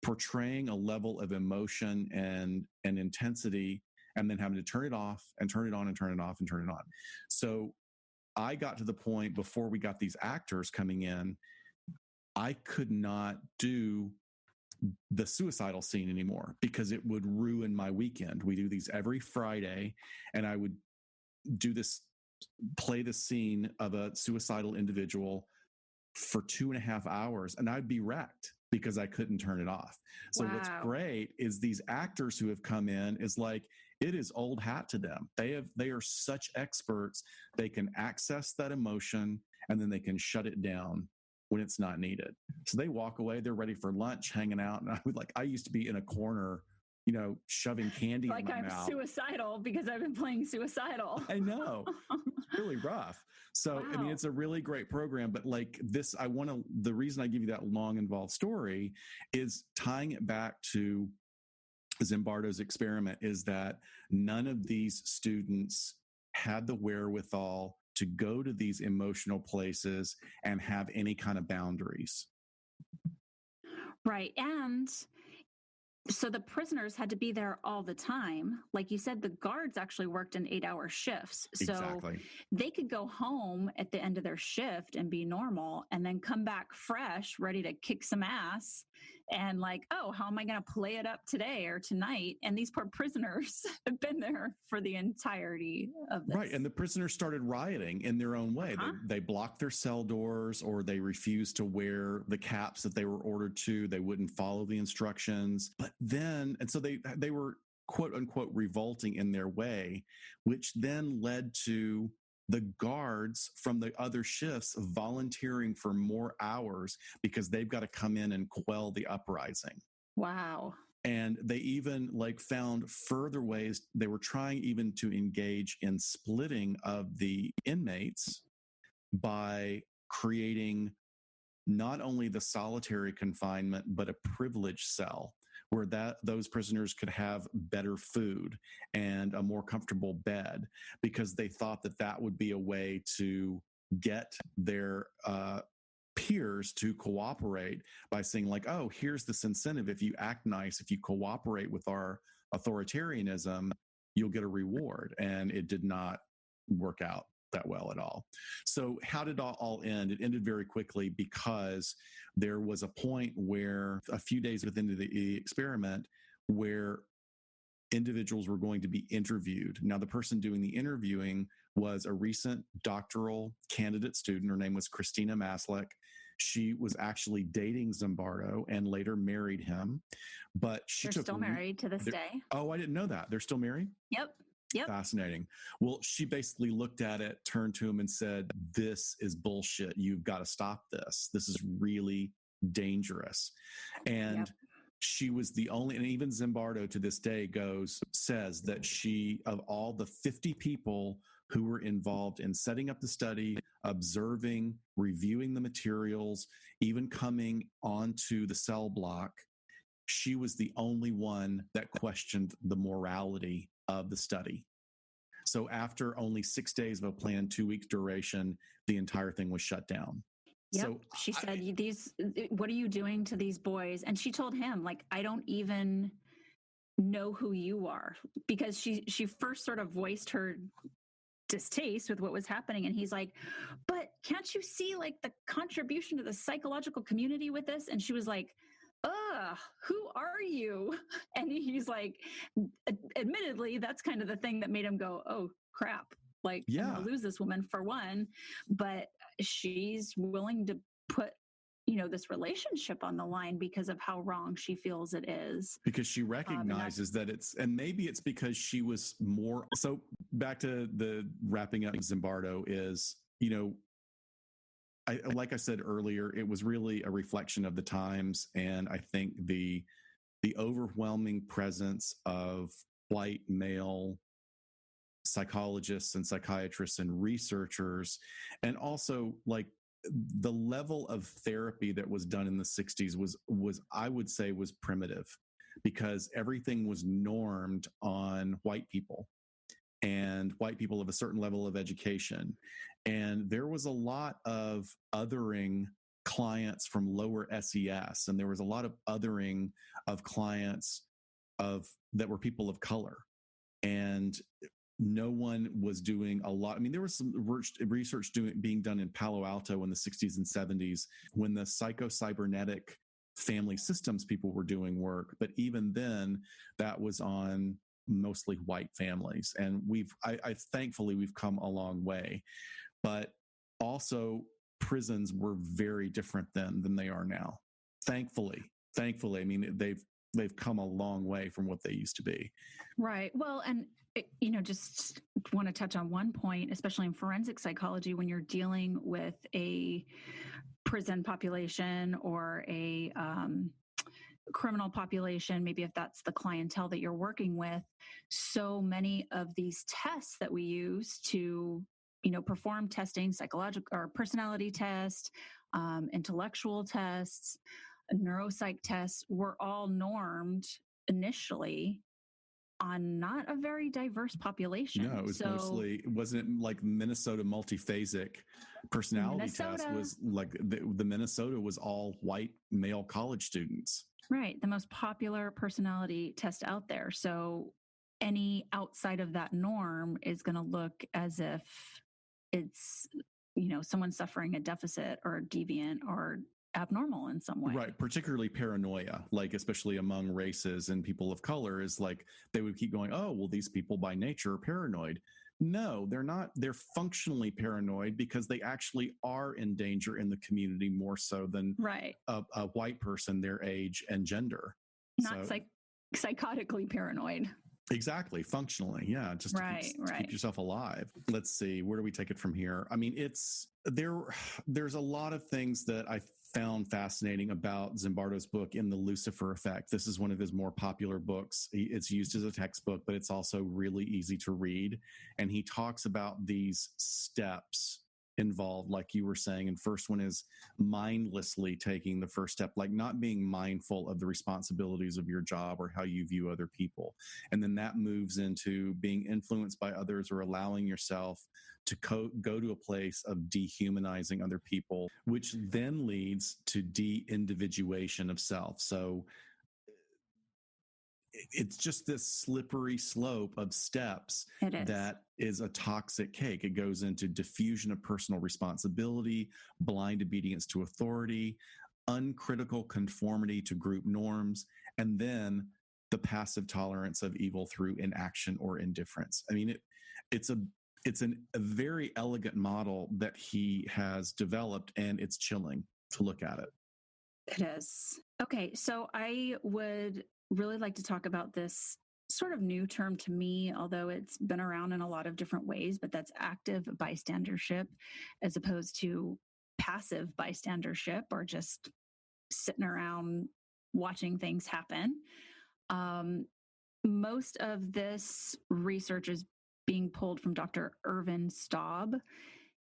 portraying a level of emotion and intensity, and then having to turn it off and turn it on and turn it off and turn it on. So I got to the point before we got these actors coming in, I could not do the suicidal scene anymore because it would ruin my weekend. We do these every Friday, and I would play the scene of a suicidal individual for 2.5 hours, and I'd be wrecked because I couldn't turn it off. So What's great is these actors who have come in is like, it is old hat to them. They are such experts. They can access that emotion, and then they can shut it down when it's not needed. So they walk away, they're ready for lunch, hanging out. And I used to be in a corner, shoving candy in my mouth. Like I'm suicidal because I've been playing suicidal. I know. It's really rough. So, I mean, it's a really great program, but like this, the reason I give you that long involved story is tying it back to Zimbardo's experiment, is that none of these students had the wherewithal to go to these emotional places and have any kind of boundaries. Right. And so the prisoners had to be there all the time. Like you said, the guards actually worked in 8-hour shifts. So exactly. They could go home at the end of their shift and be normal, and then come back fresh, ready to kick some ass. And like, oh, how am I going to play it up today or tonight? And these poor prisoners have been there for the entirety of this. Right. And the prisoners started rioting in their own way. They blocked their cell doors, or they refused to wear the caps that they were ordered to. They wouldn't follow the instructions. But then, and so they were quote unquote revolting in their way, which then led to the guards from the other shifts volunteering for more hours because they've got to come in and quell the uprising. Wow. And they even found further ways. They were trying even to engage in splitting of the inmates by creating not only the solitary confinement, but a privileged cell where those prisoners could have better food and a more comfortable bed, because they thought that would be a way to get their peers to cooperate by saying like, oh, here's this incentive. If you act nice, if you cooperate with our authoritarianism, you'll get a reward. And it did not work out that well at all. So how did it all end? It ended very quickly because there was a point where a few days within the experiment where individuals were going to be interviewed. Now, the person doing the interviewing was a recent doctoral candidate student. Her name was Christina Maslick. She was actually dating Zimbardo and later married him. But they're still married to this day. Oh, I didn't know that. They're still married? Yep. Fascinating. Well, she basically looked at it, turned to him and said, this is bullshit. You've got to stop this. This is really dangerous. And she was the only, and even Zimbardo to this day says that she, of all the 50 people who were involved in setting up the study, observing, reviewing the materials, even coming onto the cell block, she was the only one that questioned the morality of the study. So after only 6 days of a planned 2-week duration, the entire thing was shut down. Yep. So she said, what are you doing to these boys? And she told him, like, I don't even know who you are, because she first sort of voiced her distaste with what was happening. And he's like, but can't you see like the contribution to the psychological community with this? And she was like, who are you? And he's like, admittedly, that's kind of the thing that made him go, oh crap. Like, I'm gonna lose this woman for one, but she's willing to put this relationship on the line because of how wrong she feels it is. Because she recognizes that and maybe it's because she was more. So back to the wrapping up Zimbardo is, like I said earlier, it was really a reflection of the times. And I think the overwhelming presence of white male psychologists and psychiatrists and researchers, and also like the level of therapy that was done in the 60s was I would say was primitive, because everything was normed on white people and white people of a certain level of education. And there was a lot of othering clients from lower SES, and there was a lot of othering of clients that were people of color. And no one was doing a lot. I mean, there was some research being done in Palo Alto in the 60s and 70s when the psychocybernetic family systems people were doing work. But even then, that was on mostly white families. And thankfully, we've come a long way. But also, prisons were very different then than they are now. Thankfully, I mean, they've come a long way from what they used to be. Right. Well, and just want to touch on one point, especially in forensic psychology, when you're dealing with a prison population or a criminal population, maybe if that's the clientele that you're working with, so many of these tests that we use to perform testing, psychological or personality test, intellectual tests, neuropsych tests, were all normed initially on not a very diverse population. No, it was mostly, wasn't it like Minnesota multiphasic personality test was like the Minnesota was all white male college students. Right. The most popular personality test out there. So any outside of that norm is going to look as if it's, someone suffering a deficit or deviant or abnormal in some way. Right. Particularly paranoia, like especially among races and people of color, is like they would keep going, oh, well, these people by nature are paranoid. No, they're not. They're functionally paranoid because they actually are in danger in the community more so than a white person their age and gender. Not psychotically paranoid. Exactly. Functionally. Yeah. Just to keep yourself alive. Let's see. Where do we take it from here? I mean, there's a lot of things that I found fascinating about Zimbardo's book in The Lucifer Effect. This is one of his more popular books. It's used as a textbook, but it's also really easy to read. And he talks about these steps involved, like you were saying. And first one is mindlessly taking the first step, like not being mindful of the responsibilities of your job or how you view other people. And then that moves into being influenced by others or allowing yourself to go to a place of dehumanizing other people, which then leads to de-individuation of self. So it's just this slippery slope of steps that is a toxic cake. It goes into diffusion of personal responsibility, blind obedience to authority, uncritical conformity to group norms, and then the passive tolerance of evil through inaction or indifference. I mean, it's a very elegant model that he has developed, and it's chilling to look at it. It is. Okay, so I would really like to talk about this sort of new term to me, although it's been around in a lot of different ways, but that's active bystandership as opposed to passive bystandership or just sitting around watching things happen. Most of this research is being pulled from Dr. Irvin Staub,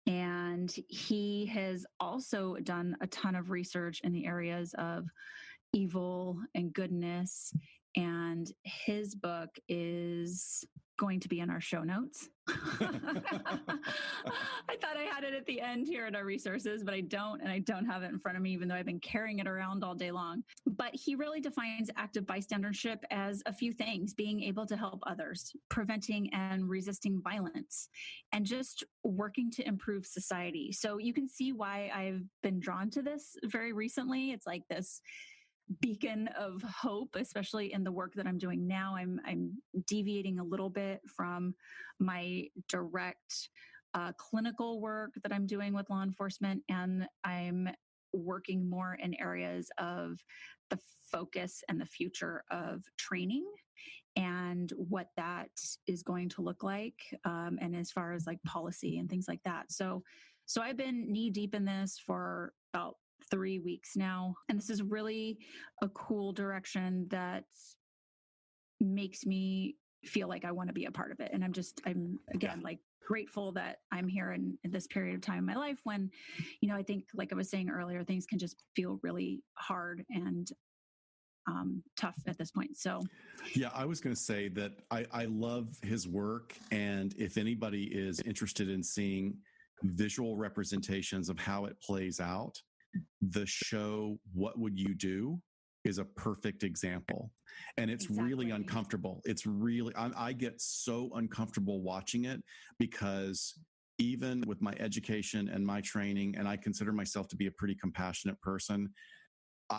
and he has also done a ton of research in the areas of evil and goodness. And his book is going to be in our show notes. I thought I had it at the end here in our resources, but I don't, and I don't have it in front of me, even though I've been carrying it around all day long. But he really defines active bystandership as a few things: being able to help others, preventing and resisting violence, and just working to improve society. So you can see why I've been drawn to this very recently. It's like this beacon of hope, especially in the work that I'm doing now. I'm deviating a little bit from my direct clinical work that I'm doing with law enforcement, and I'm working more in areas of the focus and the future of training and what that is going to look like, and as far as like policy and things like that. So I've been knee deep in this for about 3 weeks now, and this is really a cool direction that makes me feel like I want to be a part of it. And I'm again, like grateful that I'm here in this period of time in my life when, I think, like I was saying earlier, things can just feel really hard and tough at this point. So yeah, I was going to say that I love his work. And if anybody is interested in seeing visual representations of how it plays out, the show, What Would You Do, is a perfect example. And it's really uncomfortable. It's really, I get so uncomfortable watching it because even with my education and my training, and I consider myself to be a pretty compassionate person,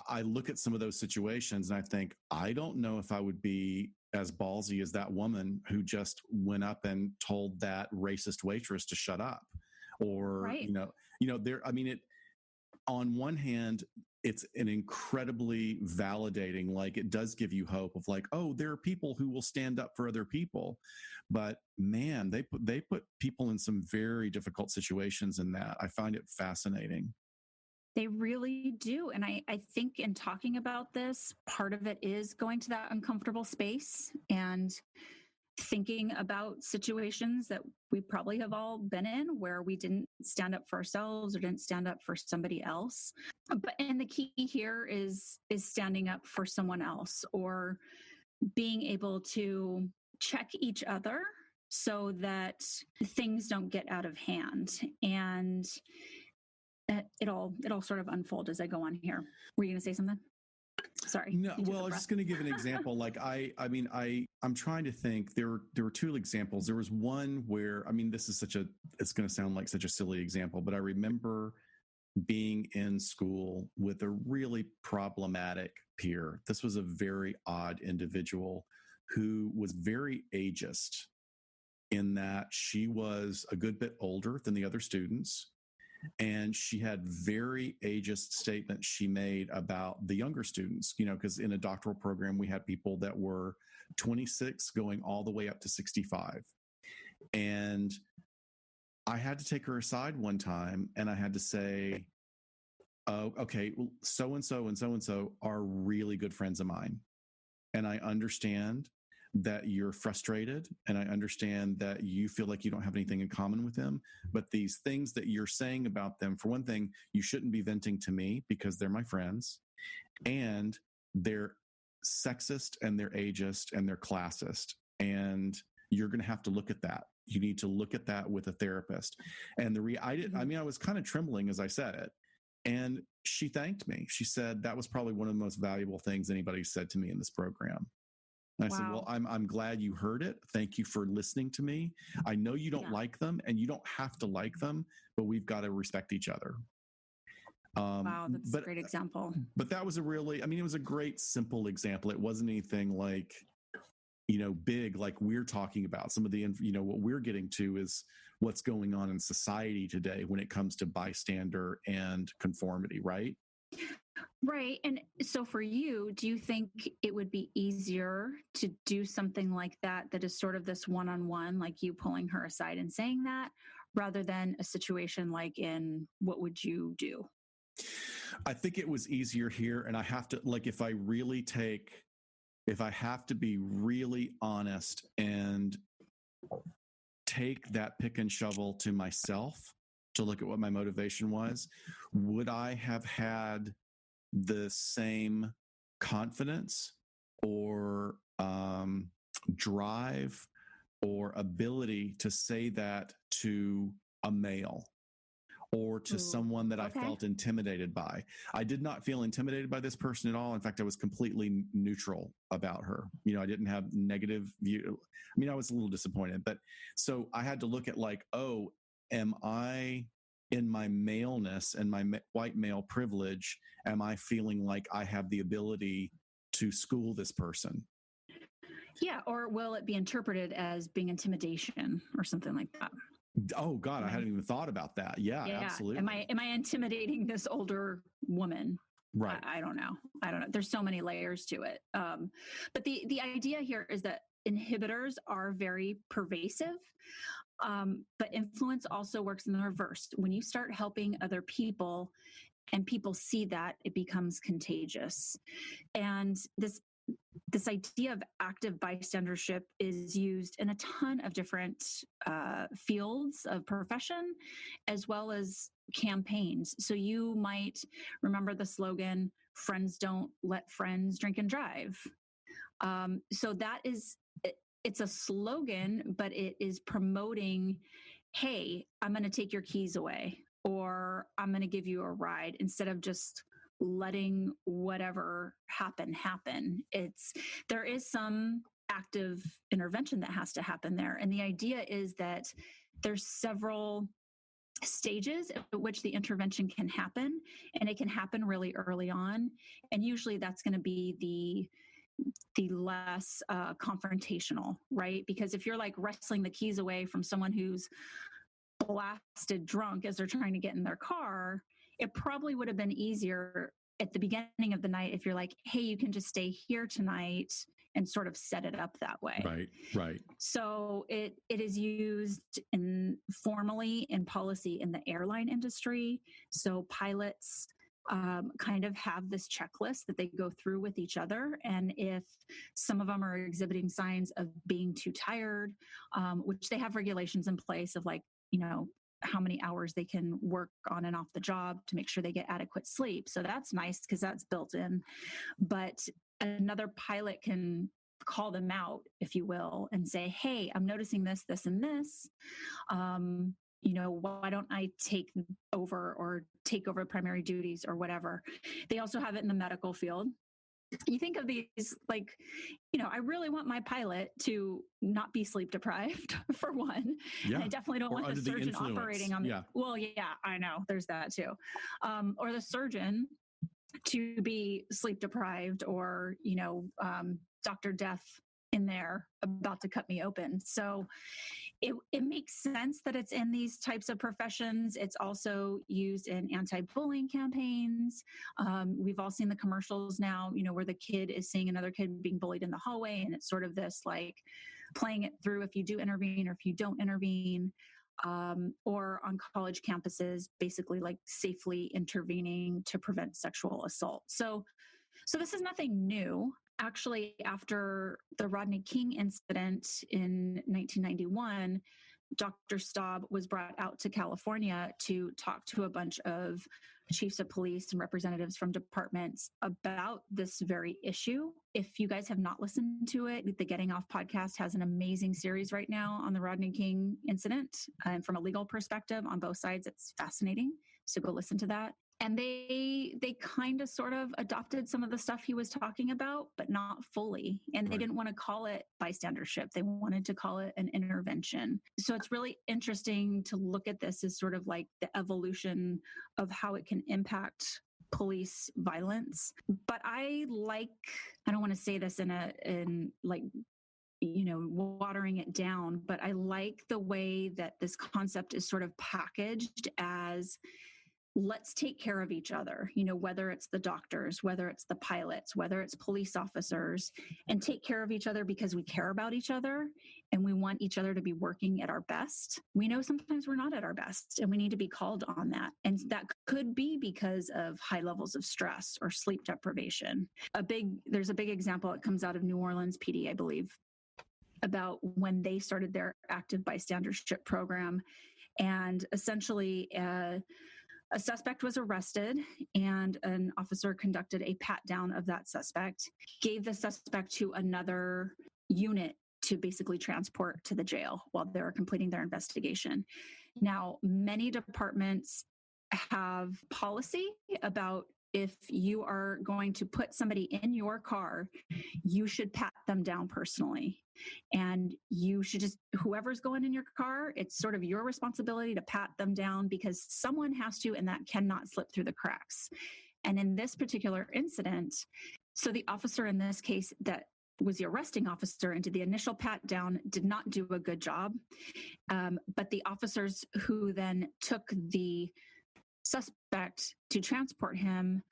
I look at some of those situations and I think, I don't know if I would be as ballsy as that woman who just went up and told that racist waitress to shut up. Or, right. On one hand, it's an incredibly validating, like it does give you hope of like, oh, there are people who will stand up for other people. But man, they put people in some very difficult situations in that. I find it fascinating. They really do. And I think in talking about this, part of it is going to that uncomfortable space and thinking about situations that we probably have all been in where we didn't stand up for ourselves or didn't stand up for somebody else. And the key here is standing up for someone else, or being able to check each other so that things don't get out of hand. And it'll sort of unfold as I go on here. Were you going to say something? Sorry. No, well, I was just going to give an example. Like I'm trying to think. There were two examples. There was one where, it's going to sound like such a silly example, but I remember being in school with a really problematic peer. This was a very odd individual who was very ageist in that she was a good bit older than the other students. And she had very ageist statements she made about the younger students, because in a doctoral program, we had people that were 26 going all the way up to 65. And I had to take her aside one time and I had to say, oh, okay, well, so-and-so and so-and-so are really good friends of mine. And I understand that you're frustrated, and I understand that you feel like you don't have anything in common with them. But these things that you're saying about them, for one thing, you shouldn't be venting to me because they're my friends, and they're sexist and they're ageist and they're classist. And you're going to have to look at that. You need to look at that with a therapist. And I was kind of trembling as I said it. And she thanked me. She said that was probably one of the most valuable things anybody said to me in this program. And I said, well, I'm glad you heard it. Thank you for listening to me. I know you don't like them and you don't have to like them, but we've got to respect each other. Wow, that's a great example. But that was it was a great, simple example. It wasn't anything like, big, like we're talking about. Some of the, what we're getting to is what's going on in society today when it comes to bystander and conformity, right? Right. And so for you, do you think it would be easier to do something like that is sort of this one-on-one, like you pulling her aside and saying that, rather than a situation like in What Would You Do? I think it was easier here. And I have to, like, if I have to be really honest and take that pick and shovel to myself to look at what my motivation was, would I have had the same confidence or drive or ability to say that to a male or to someone that I felt intimidated by? I did not feel intimidated by this person at all. In fact, I was completely neutral about her. I didn't have negative view. I was a little disappointed, but so I had to look at like, oh, am I, in my maleness and my white male privilege, am I feeling like I have the ability to school this person? Yeah. Or will it be interpreted as being intimidation or something like that? Oh God, I hadn't even thought about that. Yeah, absolutely. Am I intimidating this older woman. Right. I don't know. There's so many layers to it. But the idea here is that inhibitors are very pervasive. But influence also works in the reverse. When you start helping other people and people see that, it becomes contagious. And this idea of active bystandership is used in a ton of different fields of profession, as well as campaigns. So you might remember the slogan, "Friends don't let friends drink and drive." So that is, it's a slogan, but it is promoting, hey, I'm going to take your keys away, or I'm going to give you a ride, instead of just letting whatever happen. There is some active intervention that has to happen there. And the idea is that there's several stages at which the intervention can happen, and it can happen really early on. And usually that's going to be the less confrontational, right? Because if you're like wrestling the keys away from someone who's blasted drunk as they're trying to get in their car, it probably would have been easier at the beginning of the night if you're like, hey, you can just stay here tonight, and sort of set it up that way. Right. So it is used formally in policy in the airline industry. So pilots kind of have this checklist that they go through with each other. And if some of them are exhibiting signs of being too tired, which they have regulations in place of, like, how many hours they can work on and off the job to make sure they get adequate sleep. So that's nice because that's built in. But another pilot can call them out, if you will, and say, hey, I'm noticing this, this, and this. Why don't I take over primary duties or whatever? They also have it in the medical field. You think of these, like, I really want my pilot to not be sleep deprived, for one. Yeah. And I definitely don't want the surgeon operating on well, yeah, I know there's that too. Or the surgeon to be sleep deprived, or, Dr. Death in there about to cut me open. So it makes sense that it's in these types of professions. It's also used in anti-bullying campaigns. We've all seen the commercials now, where the kid is seeing another kid being bullied in the hallway, and it's sort of this, like, playing it through if you do intervene or if you don't intervene. Or on college campuses, basically like safely intervening to prevent sexual assault. So this is nothing new. Actually, after the Rodney King incident in 1991, Dr. Staub was brought out to California to talk to a bunch of chiefs of police and representatives from departments about this very issue. If you guys have not listened to it, the Getting Off podcast has an amazing series right now on the Rodney King incident. And from a legal perspective on both sides, it's fascinating. So go listen to that. And they kind of sort of adopted some of the stuff he was talking about, but not fully. And they didn't want to call it bystandership. They wanted to call it an intervention. So it's really interesting to look at this as sort of like the evolution of how it can impact police violence. But I don't want to say this in watering it down, but I like the way that this concept is sort of packaged as, let's take care of each other, whether it's the doctors, whether it's the pilots, whether it's police officers, and take care of each other because we care about each other and we want each other to be working at our best. We know sometimes we're not at our best, and we need to be called on that. And that could be because of high levels of stress or sleep deprivation. There's a big example. It comes out of New Orleans PD, I believe, about when they started their active bystandership program. And essentially, a suspect was arrested, and an officer conducted a pat down of that suspect, gave the suspect to another unit to basically transport to the jail while they were completing their investigation. Now, many departments have policy about, if you are going to put somebody in your car, you should pat them down personally. And you should whoever's going in your car, it's sort of your responsibility to pat them down, because someone has to, and that cannot slip through the cracks. And in this particular incident, so the officer in this case that was the arresting officer and did the initial pat down did not do a good job. But the officers who then took the suspect to transport him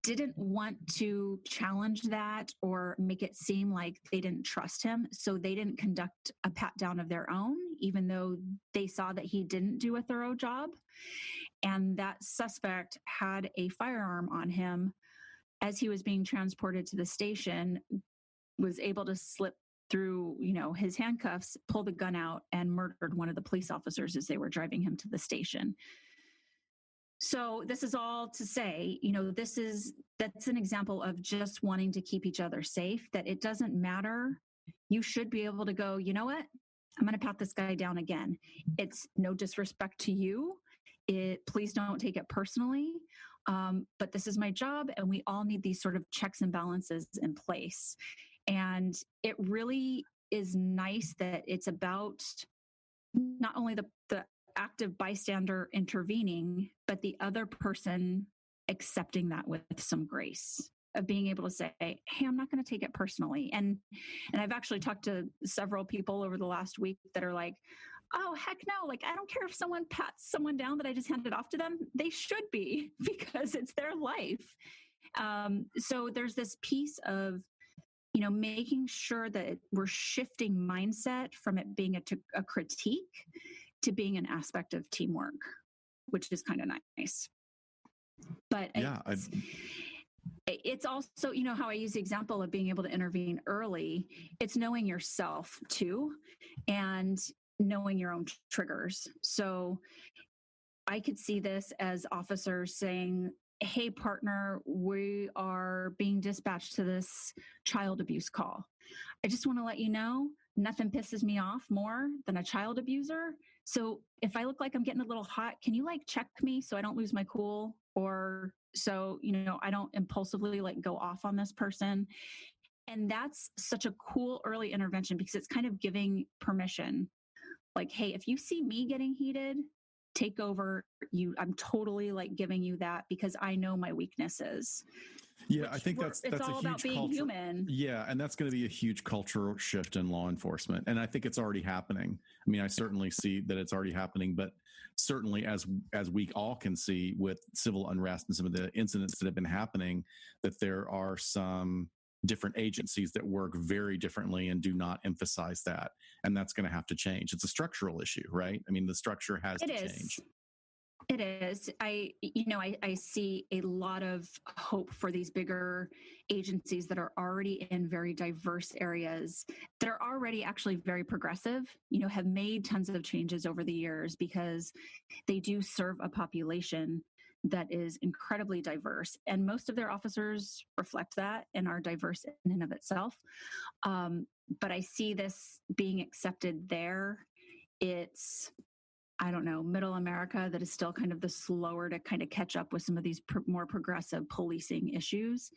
didn't want to challenge that or make it seem like they didn't trust him. So they didn't conduct a pat down of their own, even though they saw that he didn't do a thorough job. And that suspect had a firearm on him as he was being transported to the station, was able to slip through, his handcuffs, pull the gun out, and murdered one of the police officers as they were driving him to the station. So this is all to say, that's an example of just wanting to keep each other safe, that it doesn't matter. You should be able to go, you know what? I'm going to pat this guy down again. It's no disrespect to you. Please don't take it personally. But this is my job, and we all need these sort of checks and balances in place. And it really is nice that it's about not only the active bystander intervening, but the other person accepting that with some grace, of being able to say, hey, I'm not going to take it personally. And I've actually talked to several people over the last week that are like, oh, heck no. Like, I don't care if someone pats someone down that I just handed off to them. They should be, because it's their life. So there's this piece of, making sure that we're shifting mindset from it being a critique to being an aspect of teamwork, which is kind of nice. But yeah, it's also, how I use the example of being able to intervene early. It's knowing yourself too, and knowing your own triggers. So I could see this as officers saying, hey, partner, we are being dispatched to this child abuse call. I just want to let you know, nothing pisses me off more than a child abuser. So if I look like I'm getting a little hot, can you check me so I don't lose my cool? Or so, I don't impulsively go off on this person. And that's such a cool early intervention, because it's kind of giving permission. Like, hey, if you see me getting heated, take over. I'm totally giving you that, because I know my weaknesses. Yeah, I think that's all a huge about being human. Yeah, and that's going to be a huge cultural shift in law enforcement, and I think it's already happening. I mean, I certainly see that it's already happening, but certainly as we all can see with civil unrest and some of the incidents that have been happening, that there are some different agencies that work very differently and do not emphasize that, and that's going to have to change. It's a structural issue, right? I mean, the structure has to change. It is. I see a lot of hope for these bigger agencies that are already in very diverse areas, that are already actually very progressive, have made tons of changes over the years, because they do serve a population that is incredibly diverse. And most of their officers reflect that and are diverse in and of itself. But I see this being accepted there. It's, I don't know, middle America that is still kind of the slower to kind of catch up with some of these more progressive policing issues.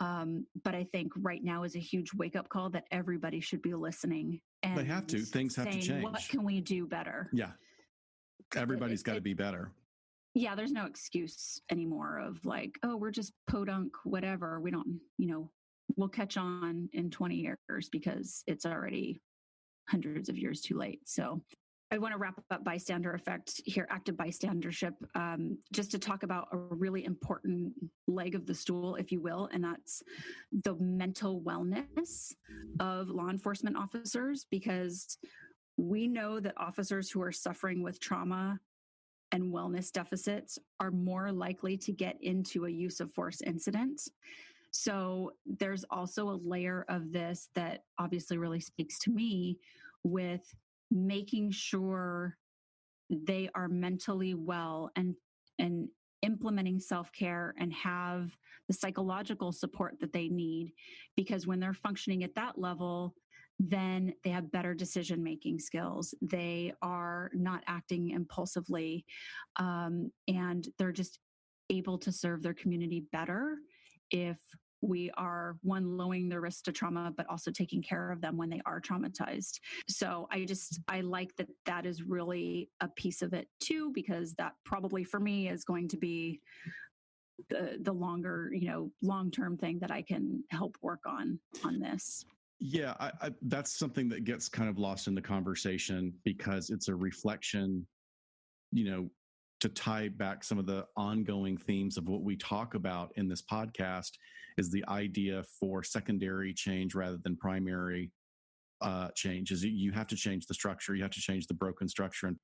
But I think right now is a huge wake-up call that everybody should be listening. And they have to. Things have to change. What can we do better? Yeah. Everybody's got to be better. Yeah, there's no excuse anymore of oh, we're just podunk, whatever. We don't, we'll catch on in 20 years, because it's already hundreds of years too late. So I want to wrap up bystander effect here, active bystandership, just to talk about a really important leg of the stool, if you will, and that's the mental wellness of law enforcement officers, because we know that officers who are suffering with trauma and wellness deficits are more likely to get into a use of force incident. So there's also a layer of this that obviously really speaks to me, with making sure they are mentally well and implementing self-care and have the psychological support that they need, because when they're functioning at that level, then they have better decision-making skills. They are not acting impulsively, and they're just able to serve their community better if we are, one, lowering their risk to trauma, but also taking care of them when they are traumatized. So I like that is really a piece of it too, because that probably for me is going to be the longer, long-term thing that I can help work on this. Yeah, that's something that gets kind of lost in the conversation, because it's a reflection, to tie back some of the ongoing themes of what we talk about in this podcast is the idea for secondary change rather than primary change. Is you have to change the structure, you have to change the broken structure, and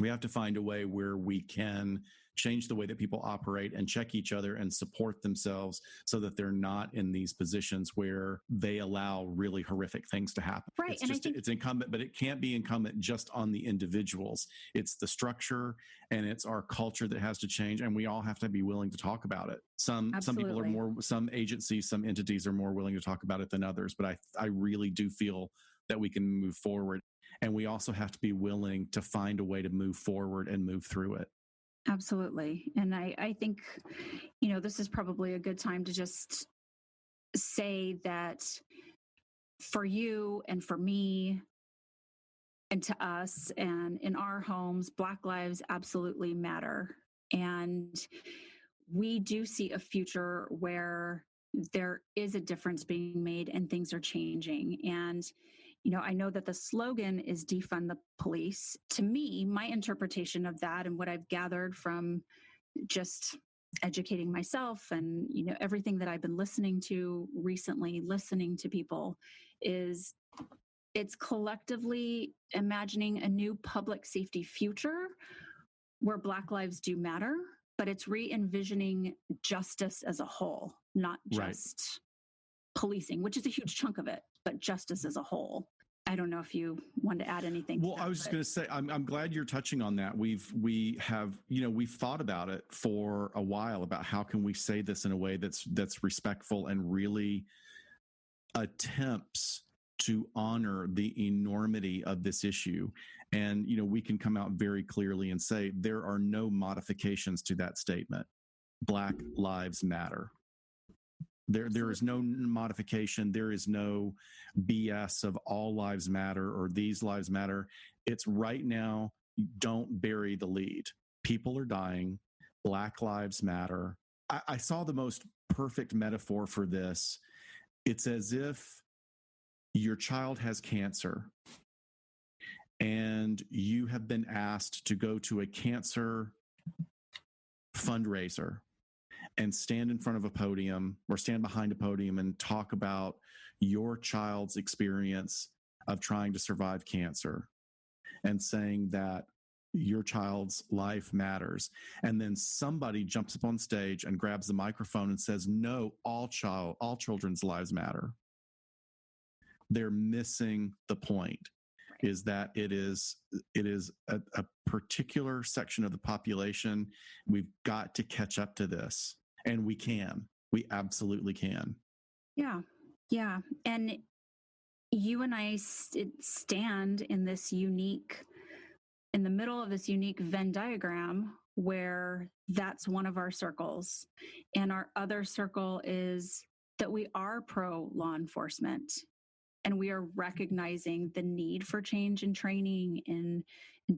we have to find a way where we can change the way that people operate and check each other and support themselves so that they're not in these positions where they allow really horrific things to happen. Right. It's incumbent, but it can't be incumbent just on the individuals. It's the structure and it's our culture that has to change. And we all have to be willing to talk about it. Some people are more, some agencies, some entities are more willing to talk about it than others. But I really do feel that we can move forward. And we also have to be willing to find a way to move forward and move through it. Absolutely. And I think, this is probably a good time to just say that for you and for me and to us and in our homes, Black lives absolutely matter. And we do see a future where there is a difference being made and things are changing. And I know that the slogan is defund the police. To me, my interpretation of that and what I've gathered from just educating myself and, everything that I've been listening to recently, listening to people, is it's collectively imagining a new public safety future where Black lives do matter, but it's re-envisioning justice as a whole, not just policing, which is a huge chunk of it, but justice as a whole. I don't know if you want to add anything. Well, I was just going to say, I'm glad you're touching on that. We've thought about it for a while about how can we say this in a way that's respectful and really attempts to honor the enormity of this issue. And, we can come out very clearly and say there are no modifications to that statement. Black lives matter. There is no modification. There is no BS of all lives matter or these lives matter. It's right now, don't bury the lead. People are dying. Black lives matter. I saw the most perfect metaphor for this. It's as if your child has cancer and you have been asked to go to a cancer fundraiser and stand in front of a podium or stand behind a podium and talk about your child's experience of trying to survive cancer and saying that your child's life matters. And then somebody jumps up on stage and grabs the microphone and says, no, all children's lives matter. They're missing the point. Is that it is a particular section of the population. We've got to catch up to this. And we absolutely can. Yeah. Yeah. And you and I stand in the middle of this unique Venn diagram where that's one of our circles. And our other circle is that we are pro law enforcement. And we are recognizing the need for change and training in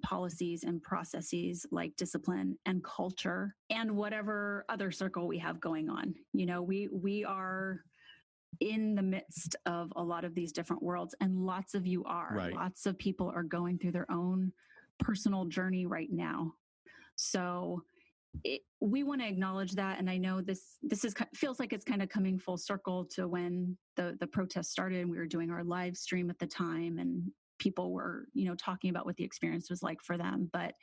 policies and processes like discipline and culture and whatever other circle we have going on. We are in the midst of a lot of these different worlds, and lots of you are. Right. Lots of people are going through their own personal journey right now. So we want to acknowledge that. And I know this feels like it's kind of coming full circle to when the protest started and we were doing our live stream at the time and people were, talking about what the experience was like for them. But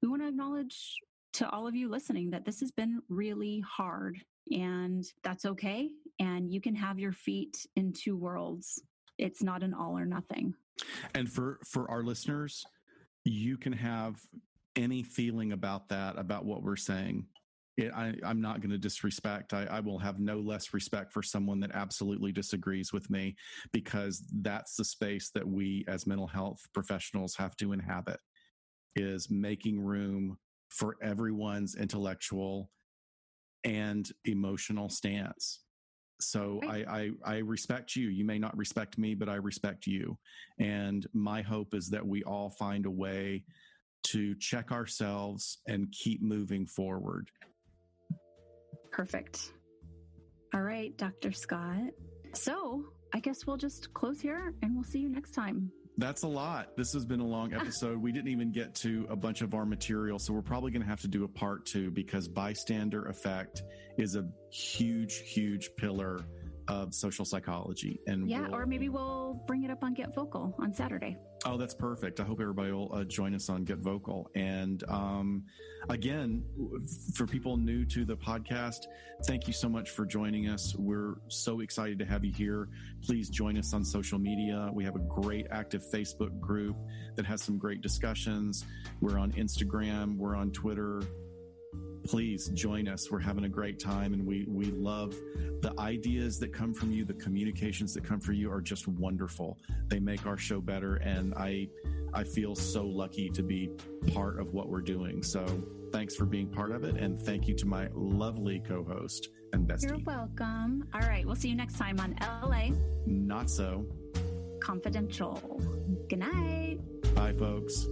we want to acknowledge to all of you listening that this has been really hard and that's okay. And you can have your feet in two worlds. It's not an all or nothing. And for our listeners, you can have any feeling about that, about what we're saying. I'm not going to disrespect. I will have no less respect for someone that absolutely disagrees with me, because that's the space that we as mental health professionals have to inhabit, is making room for everyone's intellectual and emotional stance. So I respect you. You may not respect me, but I respect you. And my hope is that we all find a way to check ourselves and keep moving forward. Perfect. All right, Dr. Scott. So I guess we'll just close here and we'll see you next time. That's a lot. This has been a long episode. We didn't even get to a bunch of our material, so we're probably going to have to do a part 2 because bystander effect is a huge, huge pillar of social psychology. And or maybe we'll bring it up on Get Vocal on Saturday. Oh, that's perfect. I hope everybody will join us on Get Vocal. And again, for people new to the podcast, thank you so much for joining us. We're so excited to have you here. Please join us on social media. We have a great active Facebook group that has some great discussions. We're on Instagram. We're on Twitter. Please join us. We're having a great time, and we love the ideas that come from you. The communications that come from you are just wonderful. They make our show better, and I feel so lucky to be part of what we're doing. So thanks for being part of it, and thank you to my lovely co-host and bestie. You're welcome. All right, we'll see you next time on LA Not So Confidential. Good night. Bye, folks.